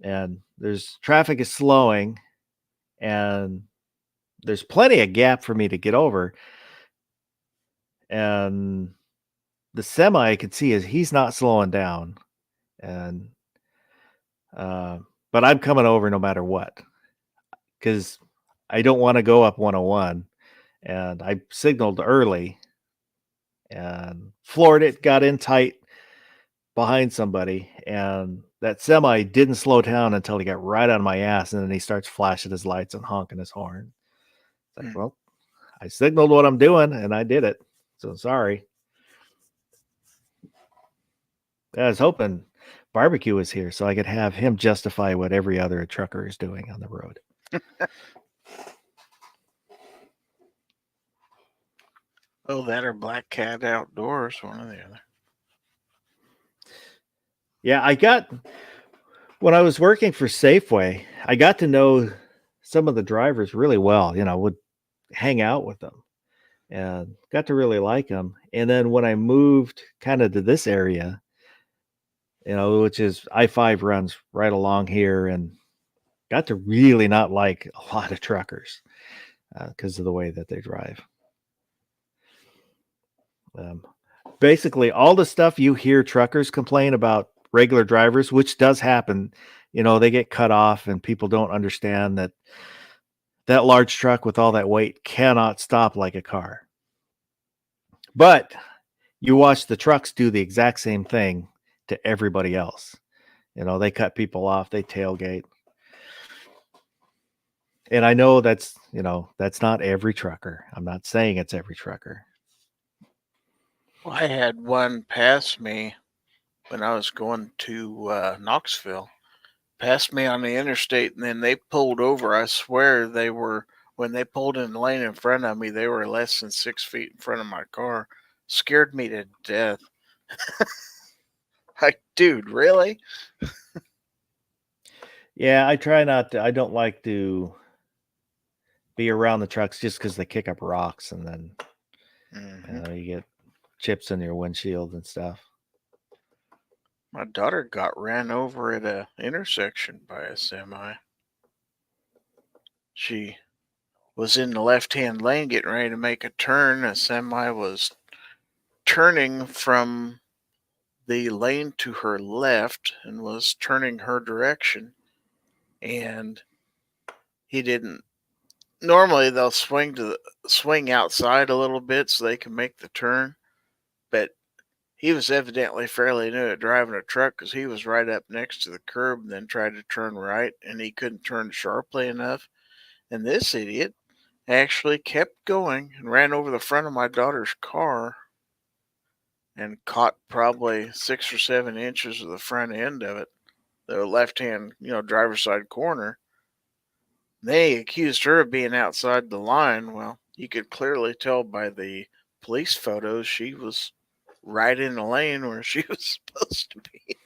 And there's traffic is slowing, and there's plenty of gap for me to get over. And the semi I could see is he's not slowing down, and but I'm coming over no matter what because I don't want to go up 101. And I signaled early and floored it, got in tight behind somebody, and that semi didn't slow down until he got right on my ass, and then he starts flashing his lights and honking his horn. It's like, well, I signaled what I'm doing, and I did it. So sorry. I was hoping Barbecue was here so I could have him justify what every other trucker is doing on the road. Oh, that or Black Cat Outdoors, one or the other. Yeah, when I was working for Safeway, I got to know some of the drivers really well. Would hang out with them and got to really like them. And then when I moved kind of to this area, which is I-5 runs right along here, and got to really not like a lot of truckers because of the way that they drive. Basically, all the stuff you hear truckers complain about regular drivers, which does happen, they get cut off, and people don't understand that large truck with all that weight cannot stop like a car. But you watch the trucks do the exact same thing to everybody else. They cut people off, they tailgate. And I know that's not every trucker. I'm not saying it's every trucker. Well, I had one pass me when I was going to Knoxville. Passed me on the interstate, and then they pulled over. I swear when they pulled in the lane in front of me, they were less than 6 feet in front of my car. Scared me to death. Like, dude, really? Yeah, I don't like to be around the trucks just because they kick up rocks, and then you get chips in your windshield and stuff. My daughter got ran over at a intersection by a semi. She was in the left-hand lane getting ready to make a turn. A semi was turning from the lane to her left and was turning her direction. And he didn't. Normally they'll swing outside a little bit so they can make the turn, but he was evidently fairly new at driving a truck because he was right up next to the curb and then tried to turn right, and he couldn't turn sharply enough. And this idiot actually kept going and ran over the front of my daughter's car and caught probably 6 or 7 inches of the front end of it, the left hand, driver's side corner. They accused her of being outside the line. Well, you could clearly tell by the police photos she was right in the lane where she was supposed to be.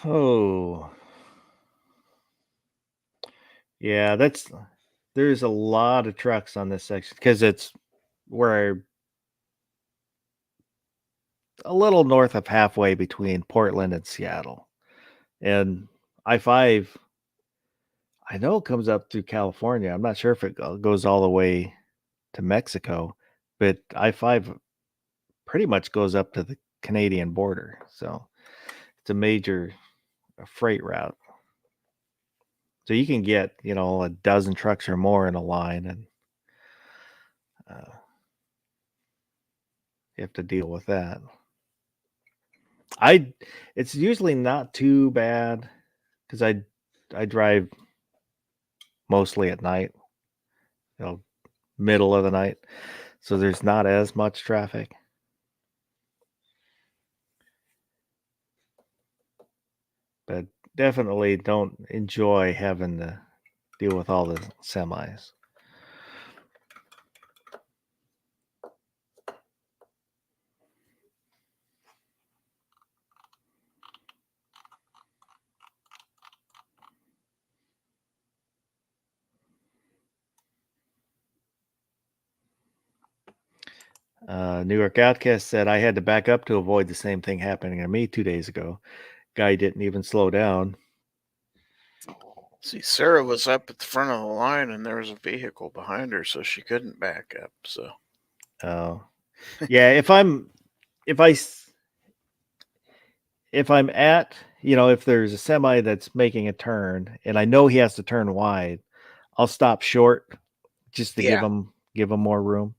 Oh. Yeah, there's a lot of trucks on this section because it's where a little north of halfway between Portland and Seattle. And I-5, I know it comes up through California. I'm not sure if it goes all the way to Mexico, but I-5 pretty much goes up to the Canadian border. So it's a major freight route. So you can get, a dozen trucks or more in a line, and you have to deal with that. It's usually not too bad because I drive mostly at night, middle of the night, so there's not as much traffic. but definitely don't enjoy having to deal with all the semis. New York Outcast said I had to back up to avoid the same thing happening to me 2 days ago. Guy didn't even slow down. See, Sarah was up at the front of the line and there was a vehicle behind her, so she couldn't back up. So, Oh, yeah. If I'm at, if there's a semi that's making a turn and I know he has to turn wide, I'll stop short just to give yeah. him more room.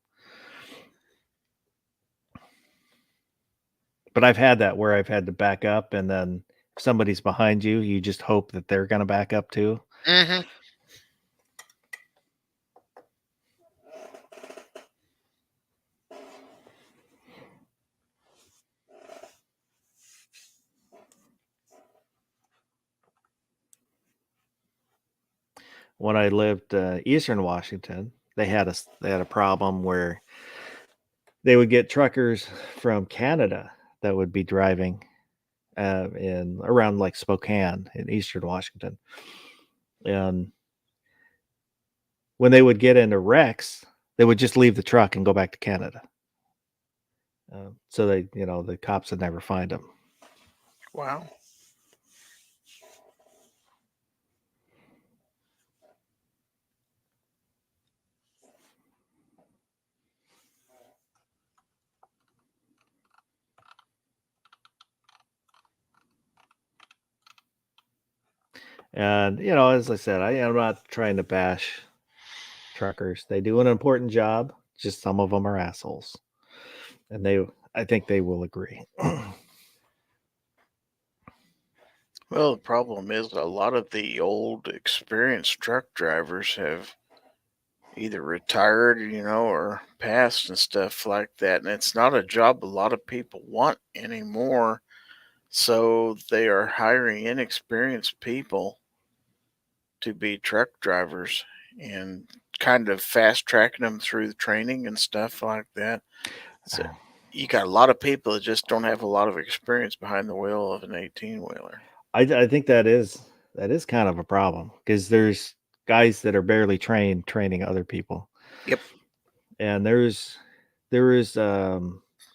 But I've had that where I've had to back up, and then if somebody's behind you, you just hope that they're going to back up too. Mm-hmm. When I lived Eastern Washington, they had a problem where they would get truckers from Canada that would be driving in around like Spokane in Eastern Washington, and when they would get into wrecks, they would just leave the truck and go back to Canada. So the cops would never find them. Wow. And as I said, I am not trying to bash truckers. They do an important job. Just some of them are assholes, and I think they will agree. Well, the problem is a lot of the old experienced truck drivers have either retired, or passed and stuff like that. And it's not a job a lot of people want anymore. So they are hiring inexperienced people to be truck drivers and kind of fast tracking them through the training and stuff like that. So you got a lot of people that just don't have a lot of experience behind the wheel of an 18 wheeler. I think that is kind of a problem because there's guys that are barely trained training other people. Yep. And there is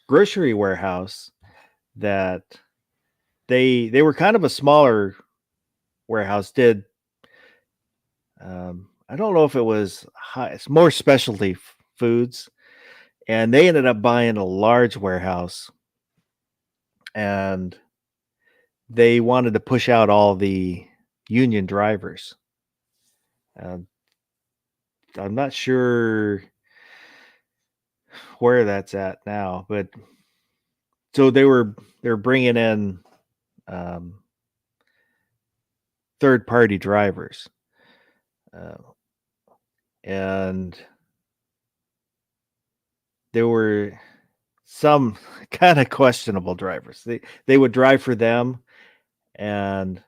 grocery warehouse that they were kind of a smaller warehouse. I don't know if it was high, it's more specialty foods, and they ended up buying a large warehouse, and they wanted to push out all the union drivers. I'm not sure where that's at now, but so they're bringing in third party drivers, uh, and there were some kind of questionable drivers. They would drive for them, and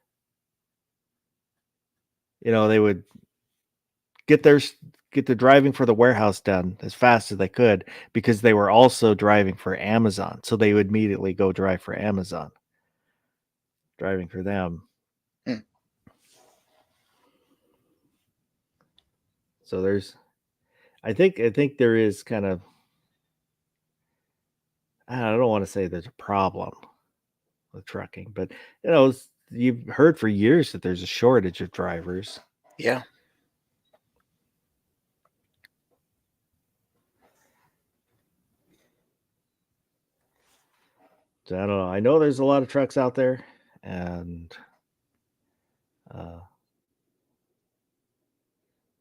they would get the driving for the warehouse done as fast as they could because they were also driving for Amazon. So they would immediately go drive for Amazon, driving for them. Hmm. So I think there is kind of, I don't want to say there's a problem with trucking, but you've heard for years that there's a shortage of drivers. Yeah. So I don't know. I know there's a lot of trucks out there, and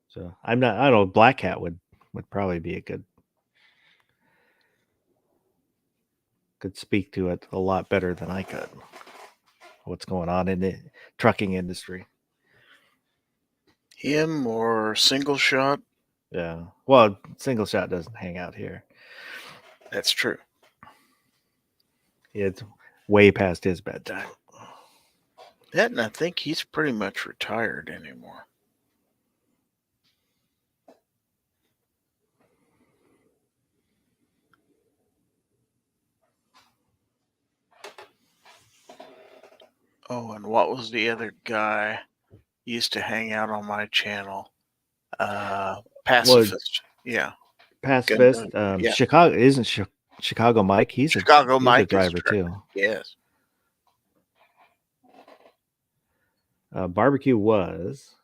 so I'm not. I don't know. Black Hat would probably be a could speak to it a lot better than I could. What's going on in the trucking industry? Him or Single Shot? Yeah. Well, Single Shot doesn't hang out here. That's true. It's way past his bedtime. That, and I think he's pretty much retired anymore. Oh, and what was the other guy? Used to hang out on my channel. Pacifist. Yeah. Pacifist. Yeah. Chicago isn't Chicago Mike. He's Chicago a Mike is a driver driver. too. Yes. Barbecue was.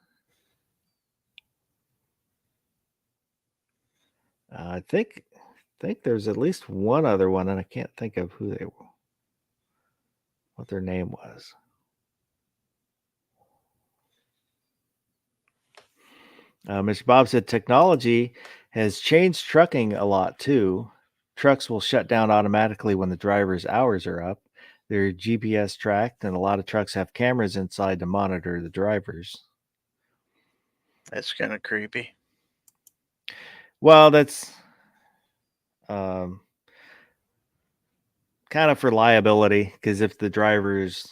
I think there's at least one other one, and I can't think of who they were, what their name was. Mr. Bob said technology has changed trucking a lot too. Trucks will shut down automatically when the driver's hours are up. They're GPS tracked, and a lot of trucks have cameras inside to monitor the drivers. That's kind of creepy. Well, that's kind of for liability, because if the driver's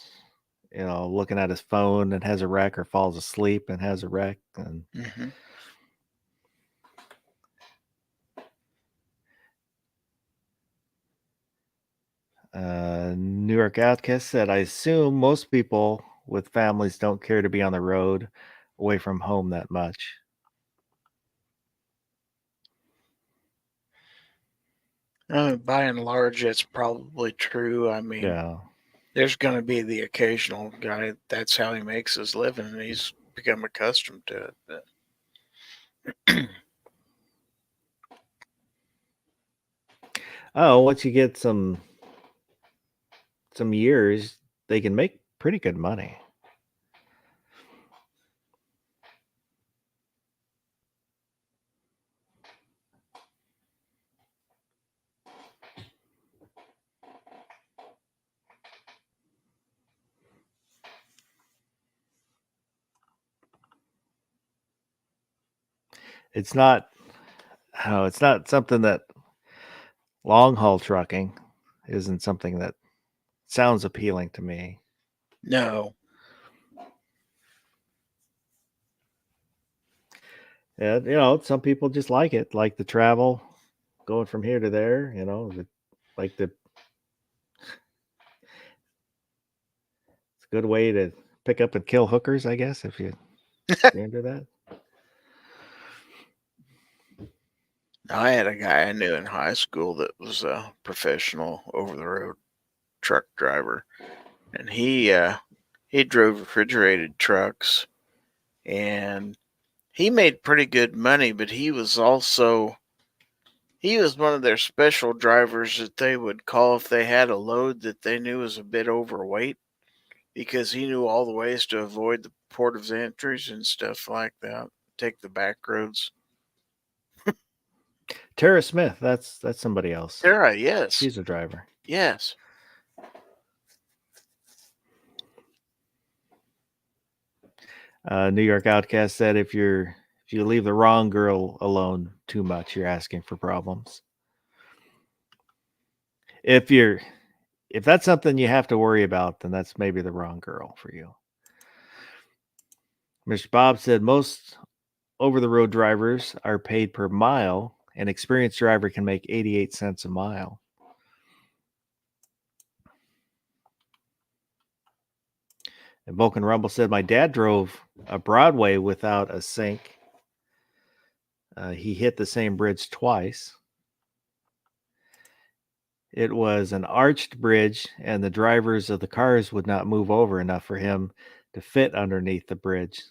looking at his phone and has a wreck, or falls asleep and has a wreck, and Mm-hmm. New York Outcast said, I assume most people with families don't care to be on the road away from home that much. By and large, that's probably true. I mean, Yeah. there's going to be the occasional guy that's how he makes his living, and he's become accustomed to it. But Oh, once you get some years, they can make pretty good money. It's not it's not something that long haul trucking isn't something that sounds appealing to me. no, Yeah, some people just like it, like the travel, going from here to there. Like the it's a good way to pick up and kill hookers, I guess, if you're into that. I had a guy I knew in high school that was a professional over the road truck driver, and he drove refrigerated trucks, and he made pretty good money. But he was one of their special drivers that they would call if they had a load that they knew was a bit overweight, because he knew all the ways to avoid the port of entries and stuff like that. Take the back roads. Tara Smith, that's somebody else. Sarah, yes. She's a driver. Yes. New York Outcast said, if you leave the wrong girl alone too much, you're asking for problems. If that's something you have to worry about, then that's maybe the wrong girl for you. Mr. Bob said most over-the-road drivers are paid per mile. An experienced driver can make 88 cents a mile. And Vulcan Rumble said, my dad drove a Broadway without a sink. He hit the same bridge twice. It was an arched bridge, and the drivers of the cars would not move over enough for him to fit underneath the bridge.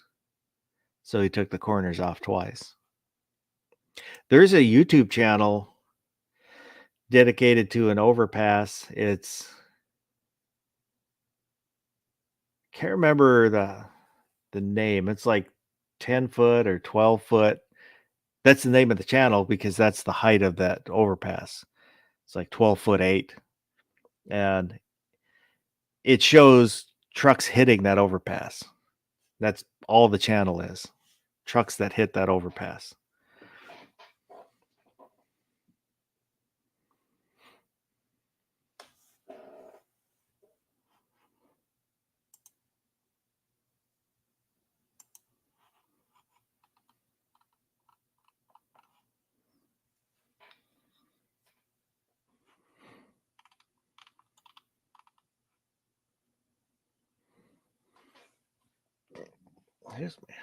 So he took the corners off twice. There's a YouTube channel dedicated to an overpass. Can't remember the name. It's like 10 foot or 12 foot. That's the name of the channel because that's the height of that overpass. It's like 12'8". And it shows trucks hitting that overpass. That's all the channel is. Trucks that hit that overpass. Here's me.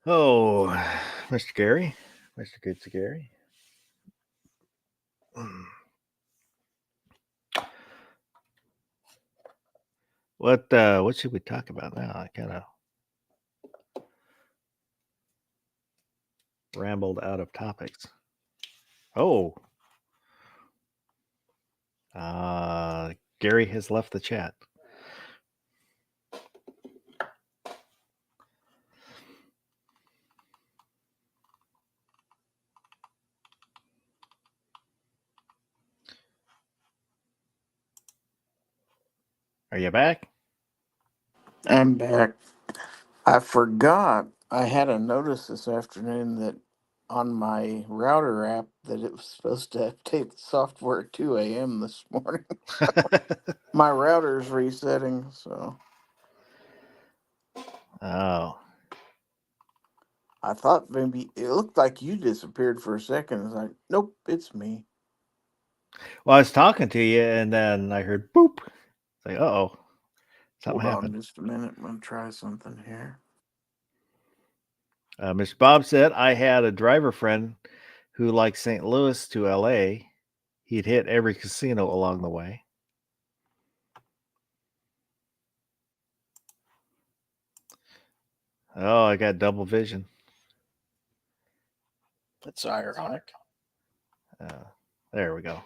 Oh, Mr. Gary, Mr. Good Gary. What should we talk about now? I kind of rambled out of topics. Oh, Gary has left the chat. Are you back? I'm back. I forgot I had a notice this afternoon that on my router app that it was supposed to update the software at 2 a.m. this morning. My router's resetting, so Oh, I thought maybe it looked like you disappeared for a second. It's like, nope, it's me. well, I was talking to you, and then I heard boop. It's like, oh, something Hold happened. on just a minute. I'm going to try something here. Mr. Bob said, I had a driver friend who liked St. Louis to LA. He'd hit every casino along the way. Oh, I got double vision. That's ironic. There we go.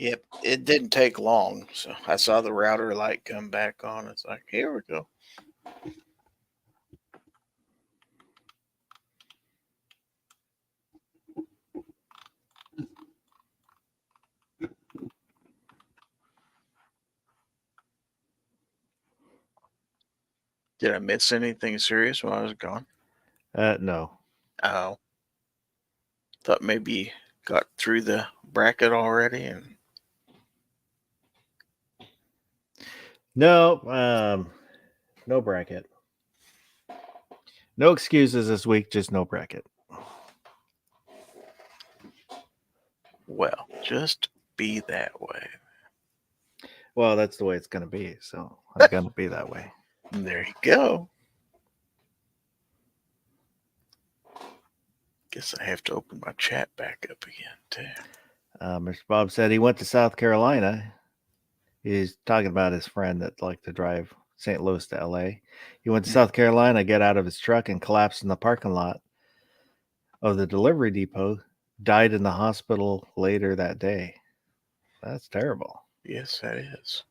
Yep, it didn't take long. So I saw the router light come back on. It's like, here we go. Did I miss anything serious while I was gone? No. Oh. Thought maybe you got through the bracket already and No, no bracket. No excuses this week, just no bracket. well, just be that way. Well, that's the way it's going to be, so I'm going to be that way. There you go. Guess I have to open my chat back up again, too. Mr. Bob said he went to South Carolina. He's talking about his friend that liked to drive St. Louis to LA. He went to South Carolina, get out of his truck, and collapsed in the parking lot of the delivery depot. Died in the hospital later that day. That's terrible. Yes, that is.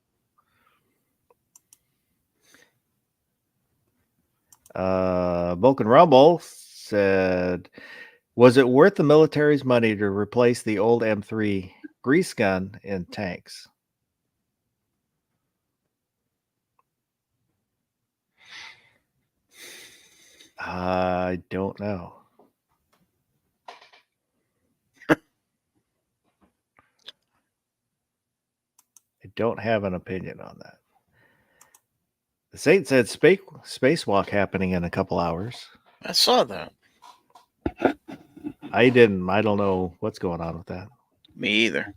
Vulcan Rumble said, was it worth the military's money to replace the old M3 grease gun in tanks? I don't know. I don't have an opinion on that. The Saint said spacewalk happening in a couple hours. I saw that. I didn't. I don't know what's going on with that. Me either.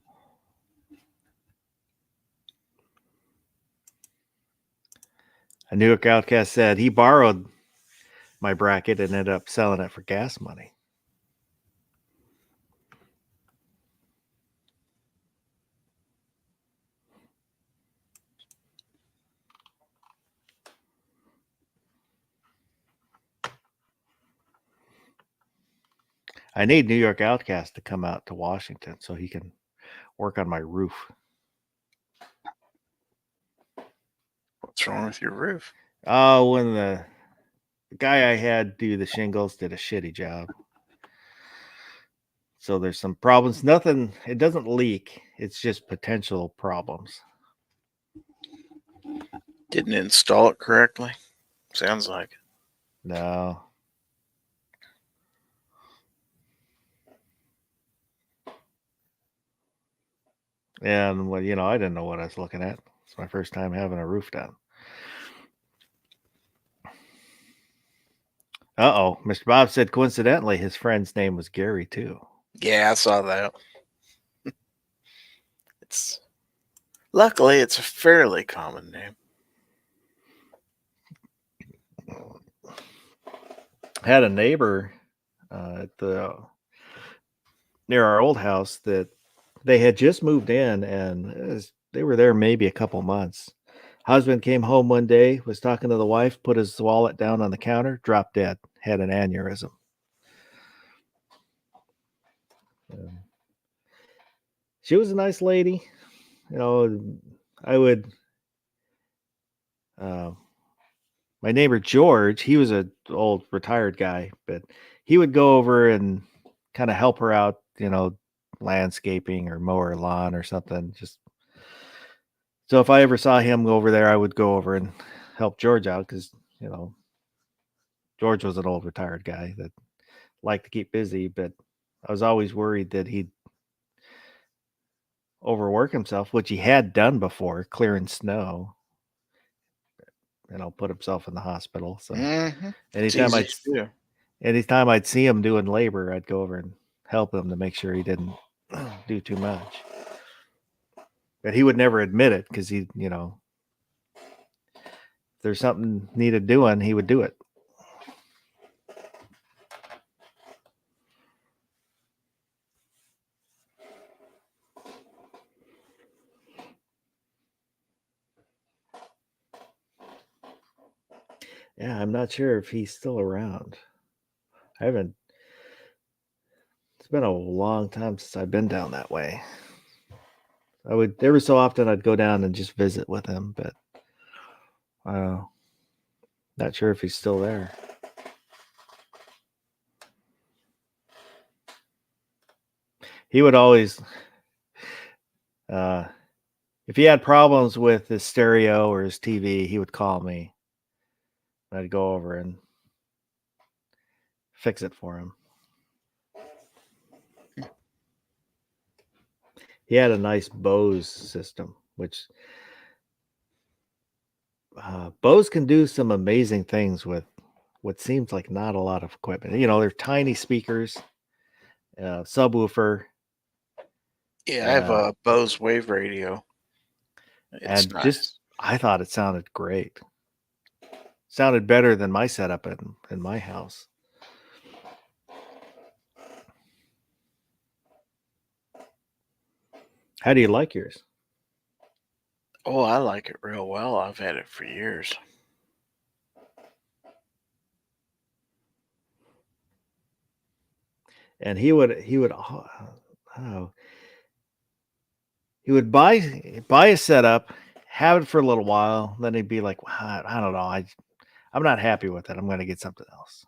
A New York Outcast said he borrowed my bracket and ended up selling it for gas money. I need New York Outcast to come out to Washington so he can work on my roof. What's wrong with your roof? Oh, when the guy I had do the shingles did a shitty job. So there's some problems. Nothing, it doesn't leak. It's just potential problems. Didn't install it correctly? Sounds like it. No. And, well, I didn't know what I was looking at. It's my first time having a roof done. Uh-oh. Mr. Bob said coincidentally his friend's name was Gary too. Yeah, I saw that. It's luckily it's a fairly common name. I had a neighbor at the near our old house that they had just moved in, and they were there maybe a couple months. Husband came home one day, was talking to the wife, put his wallet down on the counter, dropped dead, had an aneurysm. She was a nice lady. You know, I would my neighbor George, he was an old retired guy, but he would go over and kind of help her out, landscaping or mow her lawn or something. Just so if I ever saw him go over there, I would go over and help George out because, George was an old retired guy that liked to keep busy, but I was always worried that he'd overwork himself, which he had done before, clearing snow, put himself in the hospital. So anytime I'd anytime I'd see him doing labor, I'd go over and help him to make sure he didn't do too much. But he would never admit it because if there's something needed doing, he would do it. Yeah, I'm not sure if he's still around. It's been a long time since I've been down that way. I would every so often I'd go down and just visit with him, but not sure if he's still there. He would always, if he had problems with his stereo or his TV, he would call me. I'd go over and fix it for him. He had a nice Bose system, which Bose can do some amazing things with what seems like not a lot of equipment. They're tiny speakers, subwoofer. Yeah, I have a Bose Wave radio. It's nice. I thought it sounded great. Sounded better than my setup in my house. How do you like yours? Oh, I like it real well. I've had it for years. And he would buy a setup, have it for a little while, then he'd be like, I don't know, I'm not happy with it. I'm going to get something else.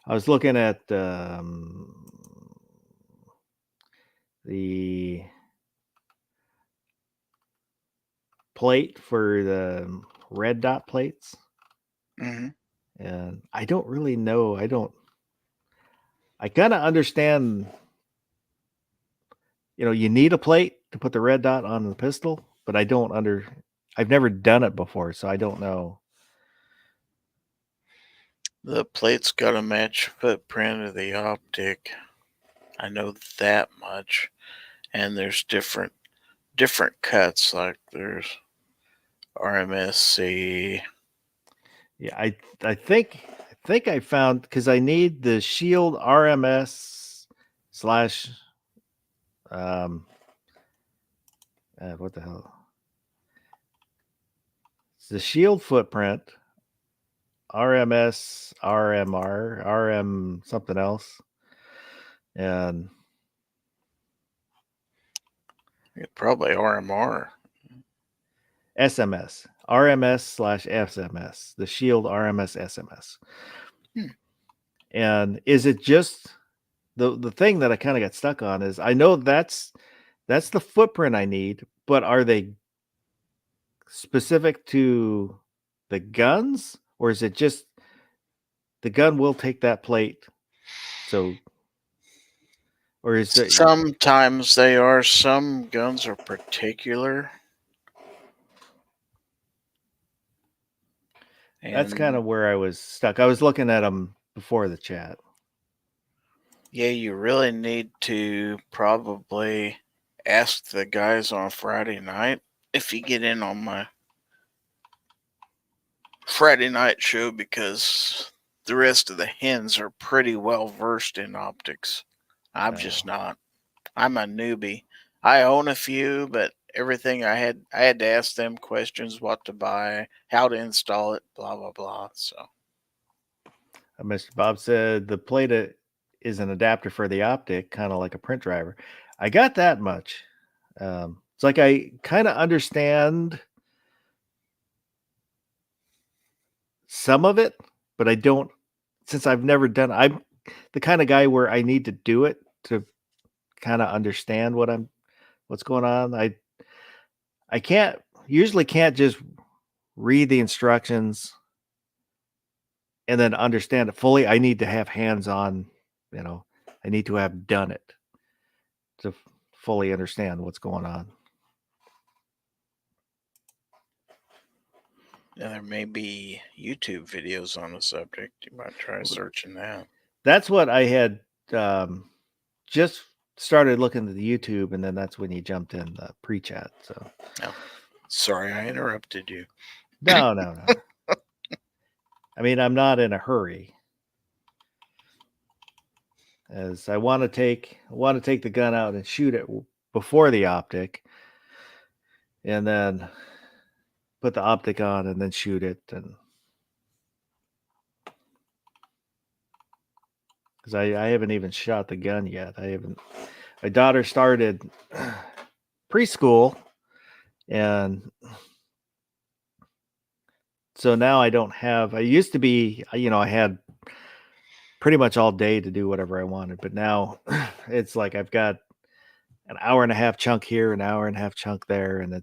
I was looking at the plate for the red dot plates. Mm-hmm. And I don't really know. I kind of understand, you need a plate to put the red dot on the pistol, but I've never done it before, so I don't know. The plate's got to match footprint of the optic. I know that much. And there's different cuts. Like there's RMSC. Yeah, I think I found, because I need the Shield RMS / what the hell? It's the Shield footprint, RMS, RMR, RM something else, and Probably RMR. SMS, RMS / SMS, the Shield RMS SMS. And is it just the thing that I kind of got stuck on is I know that's That's the footprint I need, but are they specific to the guns, or is it just the gun will take that plate? So, or is it Sometimes they are. Some guns are particular. that's kind And of where I was stuck. I was looking at them before the chat. yeah, you really need to probably ask the guys on Friday night if you get in on my Friday night show, because the rest of the hens are pretty well versed in optics. I'm just not. I'm a newbie. I own a few, but everything I had to ask them questions: what to buy, how to install it, blah blah blah. So Mr. Bob said the plate is an adapter for the optic, kind of like a print driver. I got that much. It's like I kind of understand some of it, but I don't, since I've never done. I'm the kind of guy where I need to do it to kind of understand what's going on. I can't usually can't just read the instructions and then understand it fully. I need to have hands on, I need to have done it to fully understand what's going on. yeah, there may be YouTube videos on the subject. You might try searching that. That's what I had just started looking at the YouTube, and then that's when you jumped in the pre-chat. So, Sorry, I interrupted you. no. I mean, I'm not in a hurry, as I want to take the gun out and shoot it before the optic, and then put the optic on and then shoot it, and because I haven't even shot the gun yet. I haven't. My daughter started preschool, and so now I don't have. I used to be, I had pretty much all day to do whatever I wanted, but now it's like I've got an hour and a half chunk here, an hour and a half chunk there, and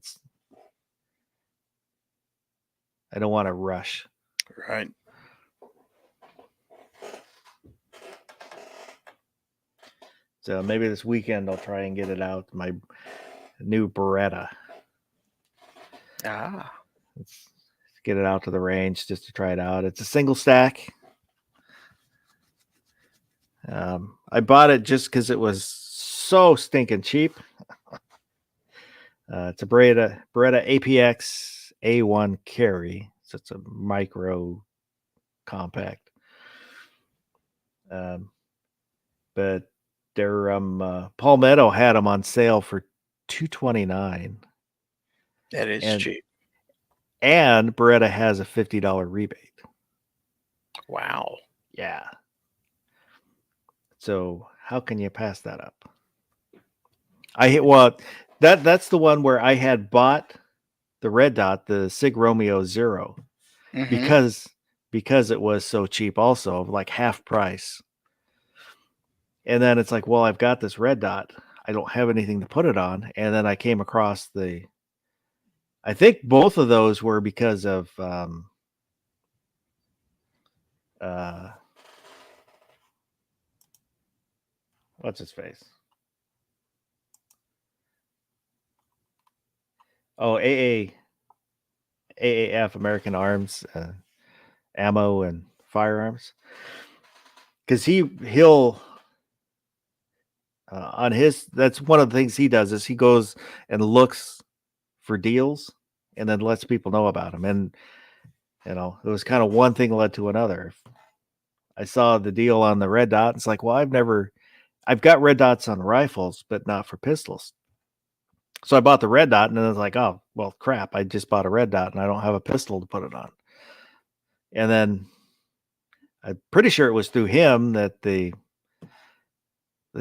I don't want to rush. Right. So maybe this weekend I'll try and get it out. My new Beretta. Let's get it out to the range just to try it out. It's a single stack. I bought it just because it was so stinking cheap. It's a Beretta APX A1 carry. So it's a micro compact. But their Palmetto had them on sale for $229. That is cheap. And Beretta has a $50 rebate. Wow. Yeah. So how can you pass that up? That's the one where I had bought the red dot, the Sig Romeo 0, because it was so cheap, also like half price. And then it's like, well, I've got this red dot. I don't have anything to put it on. And then I came across I think both of those were because of what's his face? Oh, AAF, American Arms, Ammo and Firearms. Because he'll on his, that's one of the things he does, is he goes and looks for deals and then lets people know about them. And it was kind of one thing led to another. I saw the deal on the red dot. It's like, well, I've got red dots on rifles, but not for pistols. So I bought the red dot, and then I was like, oh, well, crap. I just bought a red dot and I don't have a pistol to put it on. And then I'm pretty sure it was through him that the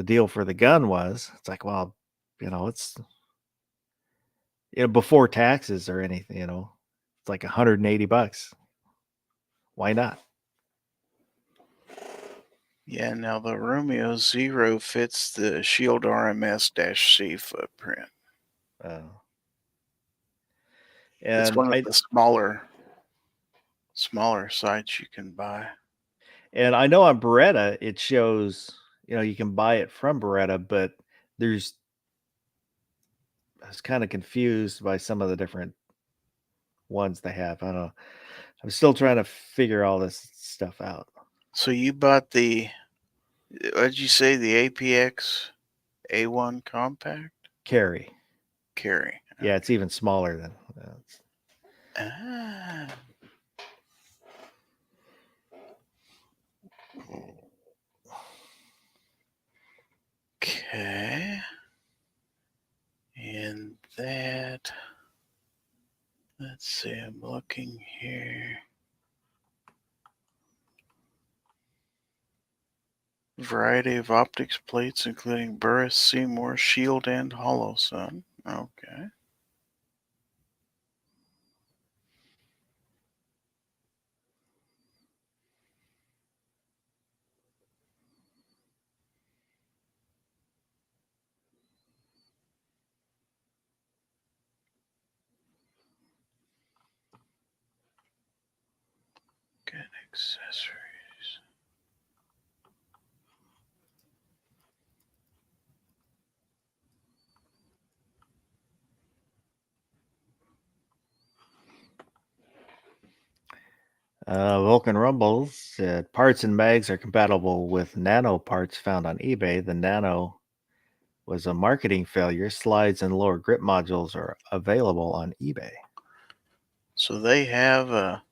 deal for the gun was. It's like, well, it's before taxes or anything, it's like $180. Why not? Yeah, now the Romeo Zero fits the Shield RMS-C footprint. Oh. It's And one of I the smaller sites you can buy. know on Beretta it shows, you can buy it from Beretta, but there's I was kind of confused by some of the different ones they have. I don't know. I'm still trying to figure all this stuff out. So you bought what did you say, the APX A1 compact? Carry. Carry. Yeah, it's even smaller than Ah. Okay. And that, let's see, I'm looking here. Variety of optics plates, including Burris, Seymour, Shield, and Holosun. Okay. Good accessories. Vulcan Rumbles. Parts and mags are compatible with Nano parts found on eBay. The Nano was a marketing failure. Slides and lower grip modules are available on eBay. So they have a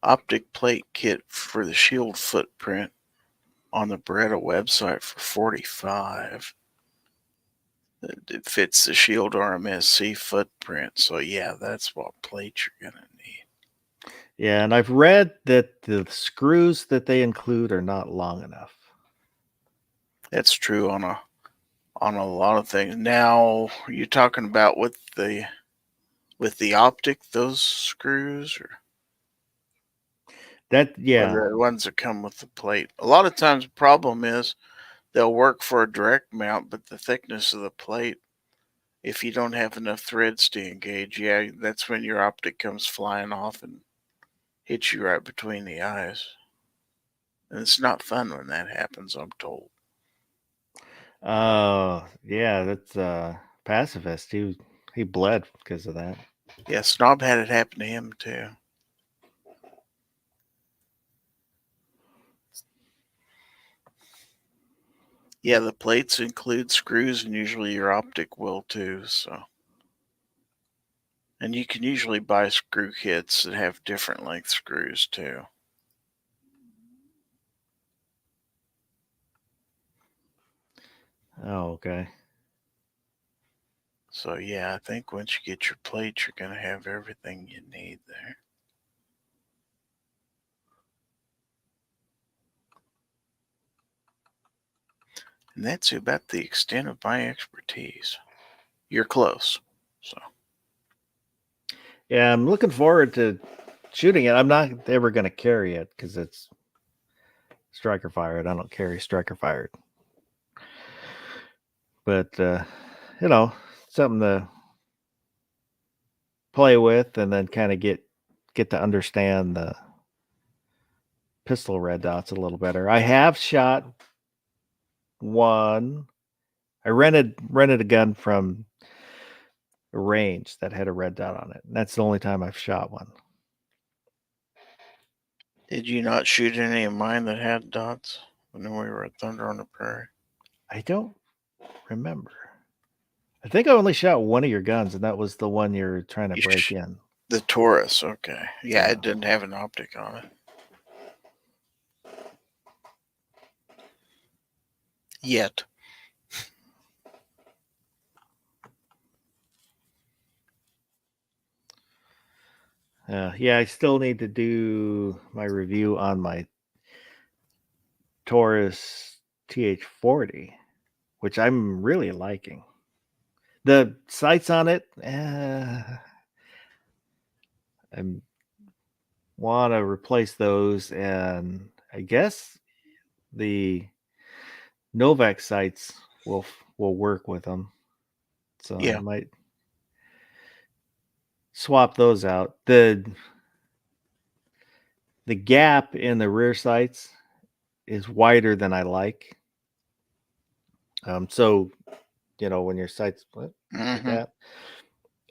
optic plate kit for the Shield footprint on the Beretta website for $45. It fits the Shield RMS-C footprint. So yeah, that's what plate you're gonna need. Yeah, and I've read that the screws that they include are not long enough. That's true on a lot of things. Now, are you talking about with the optic, those screws, or Yeah. the ones that come with the plate? A lot of times the problem is they'll work for a direct mount, but the thickness of the plate, if you don't have enough threads to engage, yeah, that's when your optic comes flying off and hits you right between the eyes. And it's not fun when that happens, I'm told. Oh, yeah, that's pacifist. He bled because of that. Yeah, Snob had it happen to him too. Yeah, the plates include screws, and usually your optic will too. So, and you can usually buy screw kits that have different length screws too. Oh, okay. So yeah, I think once you get your plates, you're gonna have everything you need there. And that's about the extent of my expertise. You're close. So Yeah, I'm looking forward to shooting it. I'm not ever going to carry it because it's striker fired. I don't carry striker fired. But something to play with and then kind of get to understand the pistol red dots a little better. I have shot one. I rented a gun from a range that had a red dot on it. And that's the only time I've shot one. did you not shoot any of mine that had dots when we were at Thunder on the Prairie? I don't remember. I think I only shot one of your guns, and that was the one you're trying to break in. The Taurus, okay. Yeah, Yeah. it didn't have an optic on it. Yet. Yeah, I still need to do my review on my Taurus TH40, which I'm really liking. The sights on it, I want to replace those, and I guess the Novak sights will work with them, so I Yeah. might swap those out. The gap in the rear sights is wider than I like. So when your sights split like Hmm. that,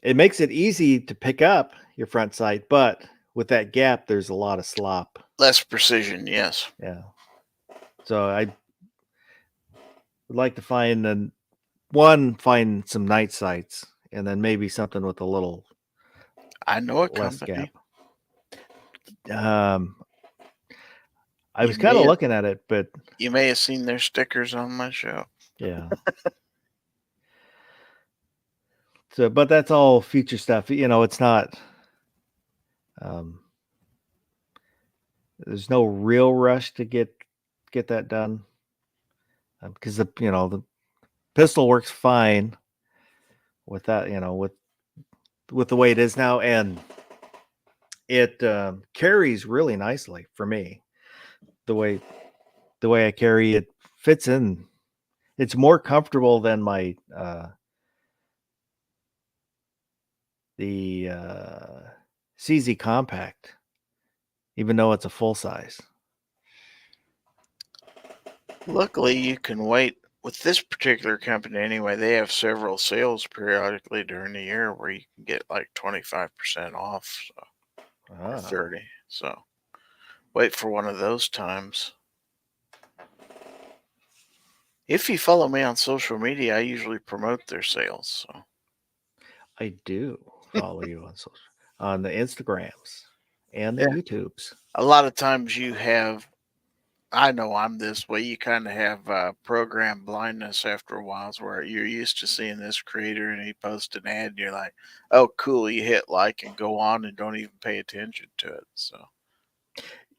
it makes it easy to pick up your front sight, but with that gap, there's a lot of slop. Less precision, yes. Yeah. So I would like to find some night sights, and then maybe something with a little I know a less gap. company. I was You kind may of have, looking at it, but you may have seen their stickers on my show. yeah. So, but that's all future stuff. It's not. Um, there's no real rush to get that done, because the pistol works fine with that. With the way it is now, and it carries really nicely for me. The way I carry it fits in. It's more comfortable than my the CZ Compact, even though it's a full size. Luckily, you can wait. With this particular company, anyway, they have several sales periodically during the year where you can get like 25% off, or 30. So wait for one of those times. If you follow me on social media, I usually promote their sales. So I do follow you on the Instagrams and the yeah, YouTubes. a lot of times you have. I know I'm this way. You kind of have program blindness after a while, where you're used to seeing this creator and he posts an ad, and you're like, "Oh, cool!" You hit like and go on and don't even pay attention to it. So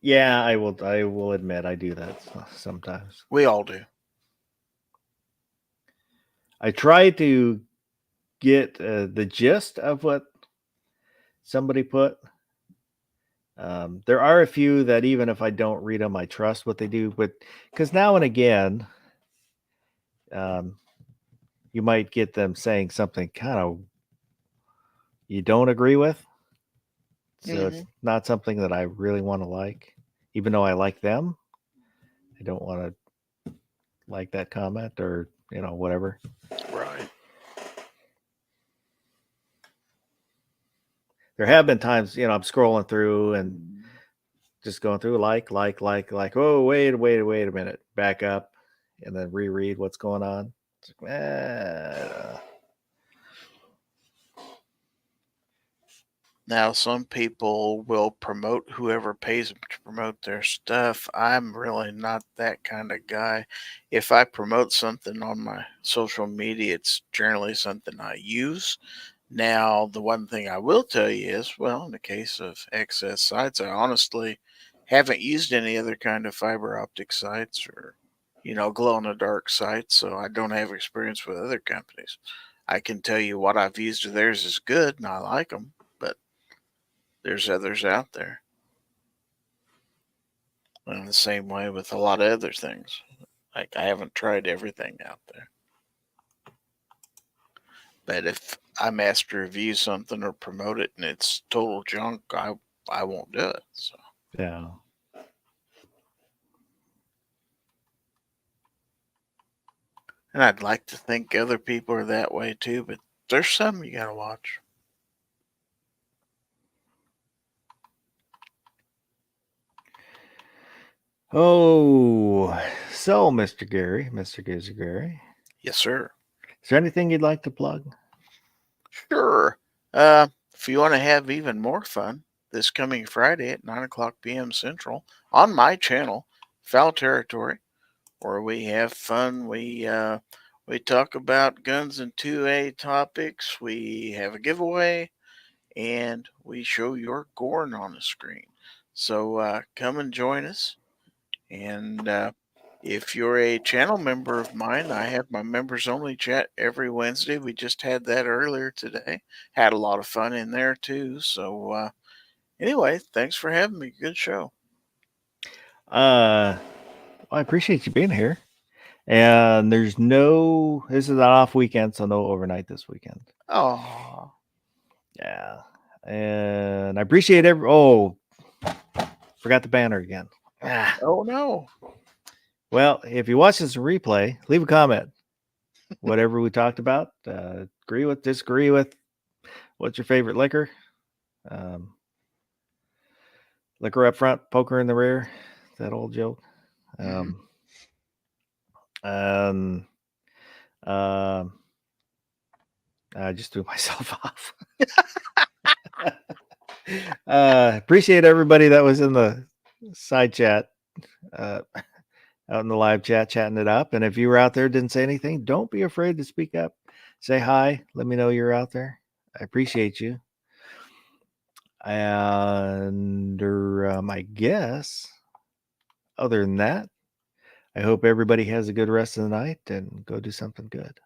Yeah, I will admit I do that sometimes. we all do. I try to get the gist of what somebody put. There are a few that even if I don't read them, I trust what they do. But because now and again, um, you might get them saying something kind of you don't agree with. So it's Hmm. not something that I really want to like, even though I like them. I don't want to like that comment or whatever. Right. There have been times I'm scrolling through and just going through like. Oh, wait a minute, back up, and then reread what's going on. It's like, Now, some people will promote whoever pays them to promote their stuff. I'm really not that kind of guy. If I promote something on my social media, it's generally something I use. Now, the one thing I will tell you is, well, in the case of excess sites, I honestly haven't used any other kind of fiber optic sites or, glow in the dark sites, so I don't have experience with other companies. I can tell you what I've used of theirs is good and I like them, but there's others out there. And the same way with a lot of other things. Like, I haven't tried everything out there. But if I'm asked to review something or promote it and it's total junk, I won't do it. So, yeah. and I'd like to think other people are that way too, but there's some you gotta watch. Oh, so Mr. Gary, Yes, sir. is there anything you'd like to plug? Sure. If you want to have even more fun, this coming Friday at 9 o'clock p.m. Central on my channel, Foul Territory, where we have fun. We talk about guns and 2A topics. We have a giveaway, and we show your Gorn on the screen. So come and join us. And if you're a channel member of mine, I have my members only chat every Wednesday. We just had that earlier today. Had a lot of fun in there too. So anyway, thanks for having me. Good show. I appreciate you being here. And there's no, this is an off weekend, so no overnight this weekend. Oh, Yeah. And I appreciate oh, forgot the banner again. Ah. oh no. Well, if you watch this in replay, leave a comment. Whatever we talked about, agree with, disagree with. What's your favorite liquor? Liquor up front, poker in the rear. That old joke. And I just threw myself off. Appreciate everybody that was in the side chat, out in the live chat, chatting it up. And if you were out there, didn't say anything, don't be afraid to speak up. Say hi. Let me know you're out there. I appreciate you. And I guess, other than that, I hope everybody has a good rest of the night and go do something good.